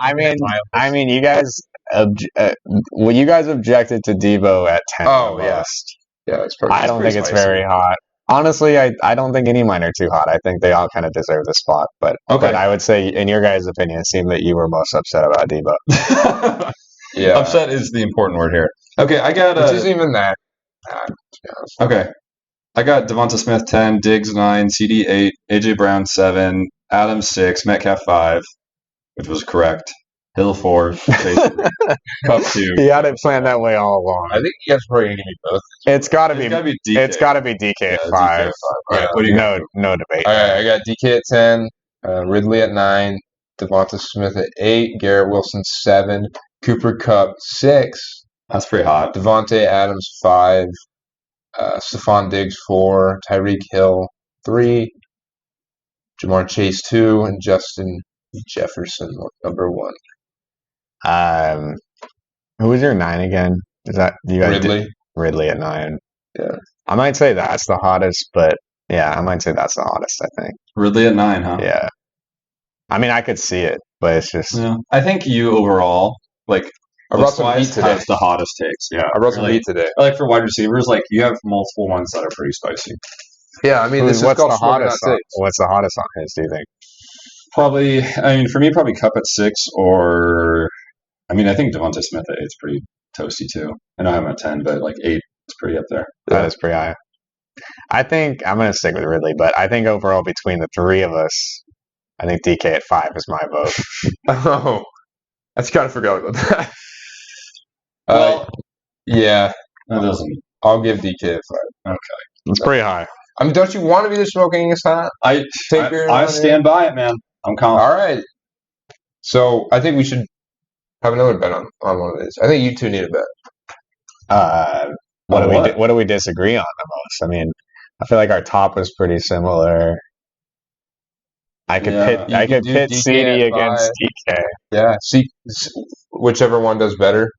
I mean, you guys. You guys objected to Debo at 10. Oh yeah, it's pretty. I don't think it's very hot. Honestly, I don't think any of mine are too hot. I think they all kind of deserve the spot. But I would say, in your guys' opinion, it seemed that you were most upset about Debo. Yeah, upset is the important word here. Okay, I got. Which isn't even that. Okay, I got Devonta Smith 10, Diggs 9, CD 8, AJ Brown 7, Adams 6, Metcalf 5, which was correct. Hill 4, Kupp 2. He had it planned that way all along. I think you guys are probably going to give me both. It's got to be DK. It's got to be DK at 5. DK at 5. All right, what do you got? No debate. All right, I got DK at 10, Ridley at 9, Devonta Smith at 8, Garrett Wilson 7, Cooper Kupp 6. That's pretty hot. Devontae Adams 5, Stephon Diggs 4, Tyreek Hill 3, Jamar Chase 2, and Justin Jefferson number 1. Who was your 9 again? Is that you guys? Ridley. Ridley at 9. Yeah. I might say that's the hottest, but yeah, I might say that's the hottest. I think Ridley at 9, huh? Yeah. I mean, I could see it, but it's just. Yeah. I think you overall I brought some heat today. Has the hottest takes. Yeah. I brought some heat today. Like for wide receivers, you have multiple ones that are pretty spicy. Yeah, I mean, this is called Shmokin Hot Takes. What's the hottest on his? Do you think? Probably. I mean, for me, probably Kupp at 6, or I mean, I think Devonta Smith at 8 is pretty toasty too. I know I'm at 10, but 8 is pretty up there. That is pretty high. I think I'm going to stick with Ridley, but I think overall between the 3 of us, I think DK at 5 is my vote. Oh, I just kind of forgot about that. Yeah, that doesn't. I'll give DK at 5. Okay, it's pretty high. I mean, don't you want to be the smoking hot? I stand by it, man. I'm confident. All right. So I think we should have another bet on one of these. I think you two need a bet. What do we disagree on the most? I mean, I feel like our top was pretty similar. I could pit CD against DK. Yeah, see whichever one does better.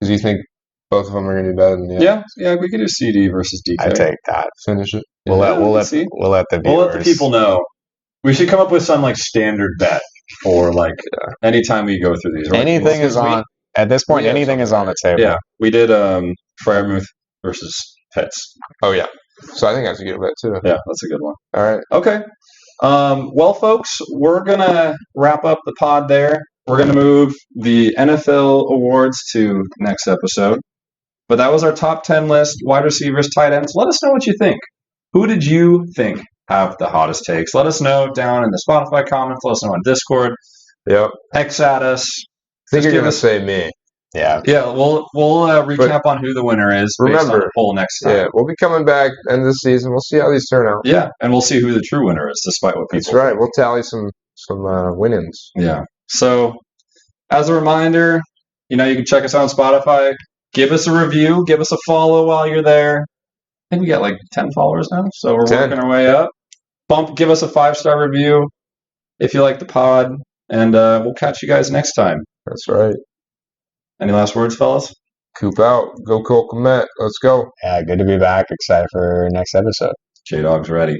Because you think both of them are going to do better than the other. Yeah, we could do CD versus DK. I take that. Finish it. We'll let the people know. We should come up with some standard bet for anytime we go through these. Right? Anything is on at this point. Anything is on the table. Yeah, we did Freiermuth versus Pitts. Oh, yeah. So I think that's a good bet, too. Yeah, that's a good one. All right. Okay. Well, folks, we're going to wrap up the pod there. We're going to move the NFL awards to next episode. But that was our top 10 list, wide receivers, tight ends. Let us know what you think. Who did you think have the hottest takes? Let us know down in the Spotify comments. Let us know on Discord. Yep. X at us. I think Just you're give going to us- say me. Yeah. Yeah, we'll recap on who the winner is based on Remember- the poll next time. Yeah, we'll be coming back end of the season. We'll see how these turn out. Yeah, and we'll see who the true winner is, despite what people That's right. We'll tally some win-ins. Yeah. So, as a reminder, you can check us out on Spotify. Give us a review. Give us a follow while you're there. I think we got like 10 followers now, so we're 10. working our way up. Give us a 5-star review if you like the pod, and we'll catch you guys next time. That's right. Any last words, fellas? Coop out. Go Colt Komet. Let's go. Yeah, good to be back. Excited for next episode. KDawg's ready.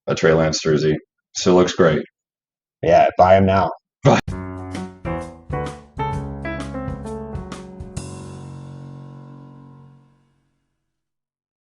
A Trey Lance jersey. Still looks great. Yeah, buy him now.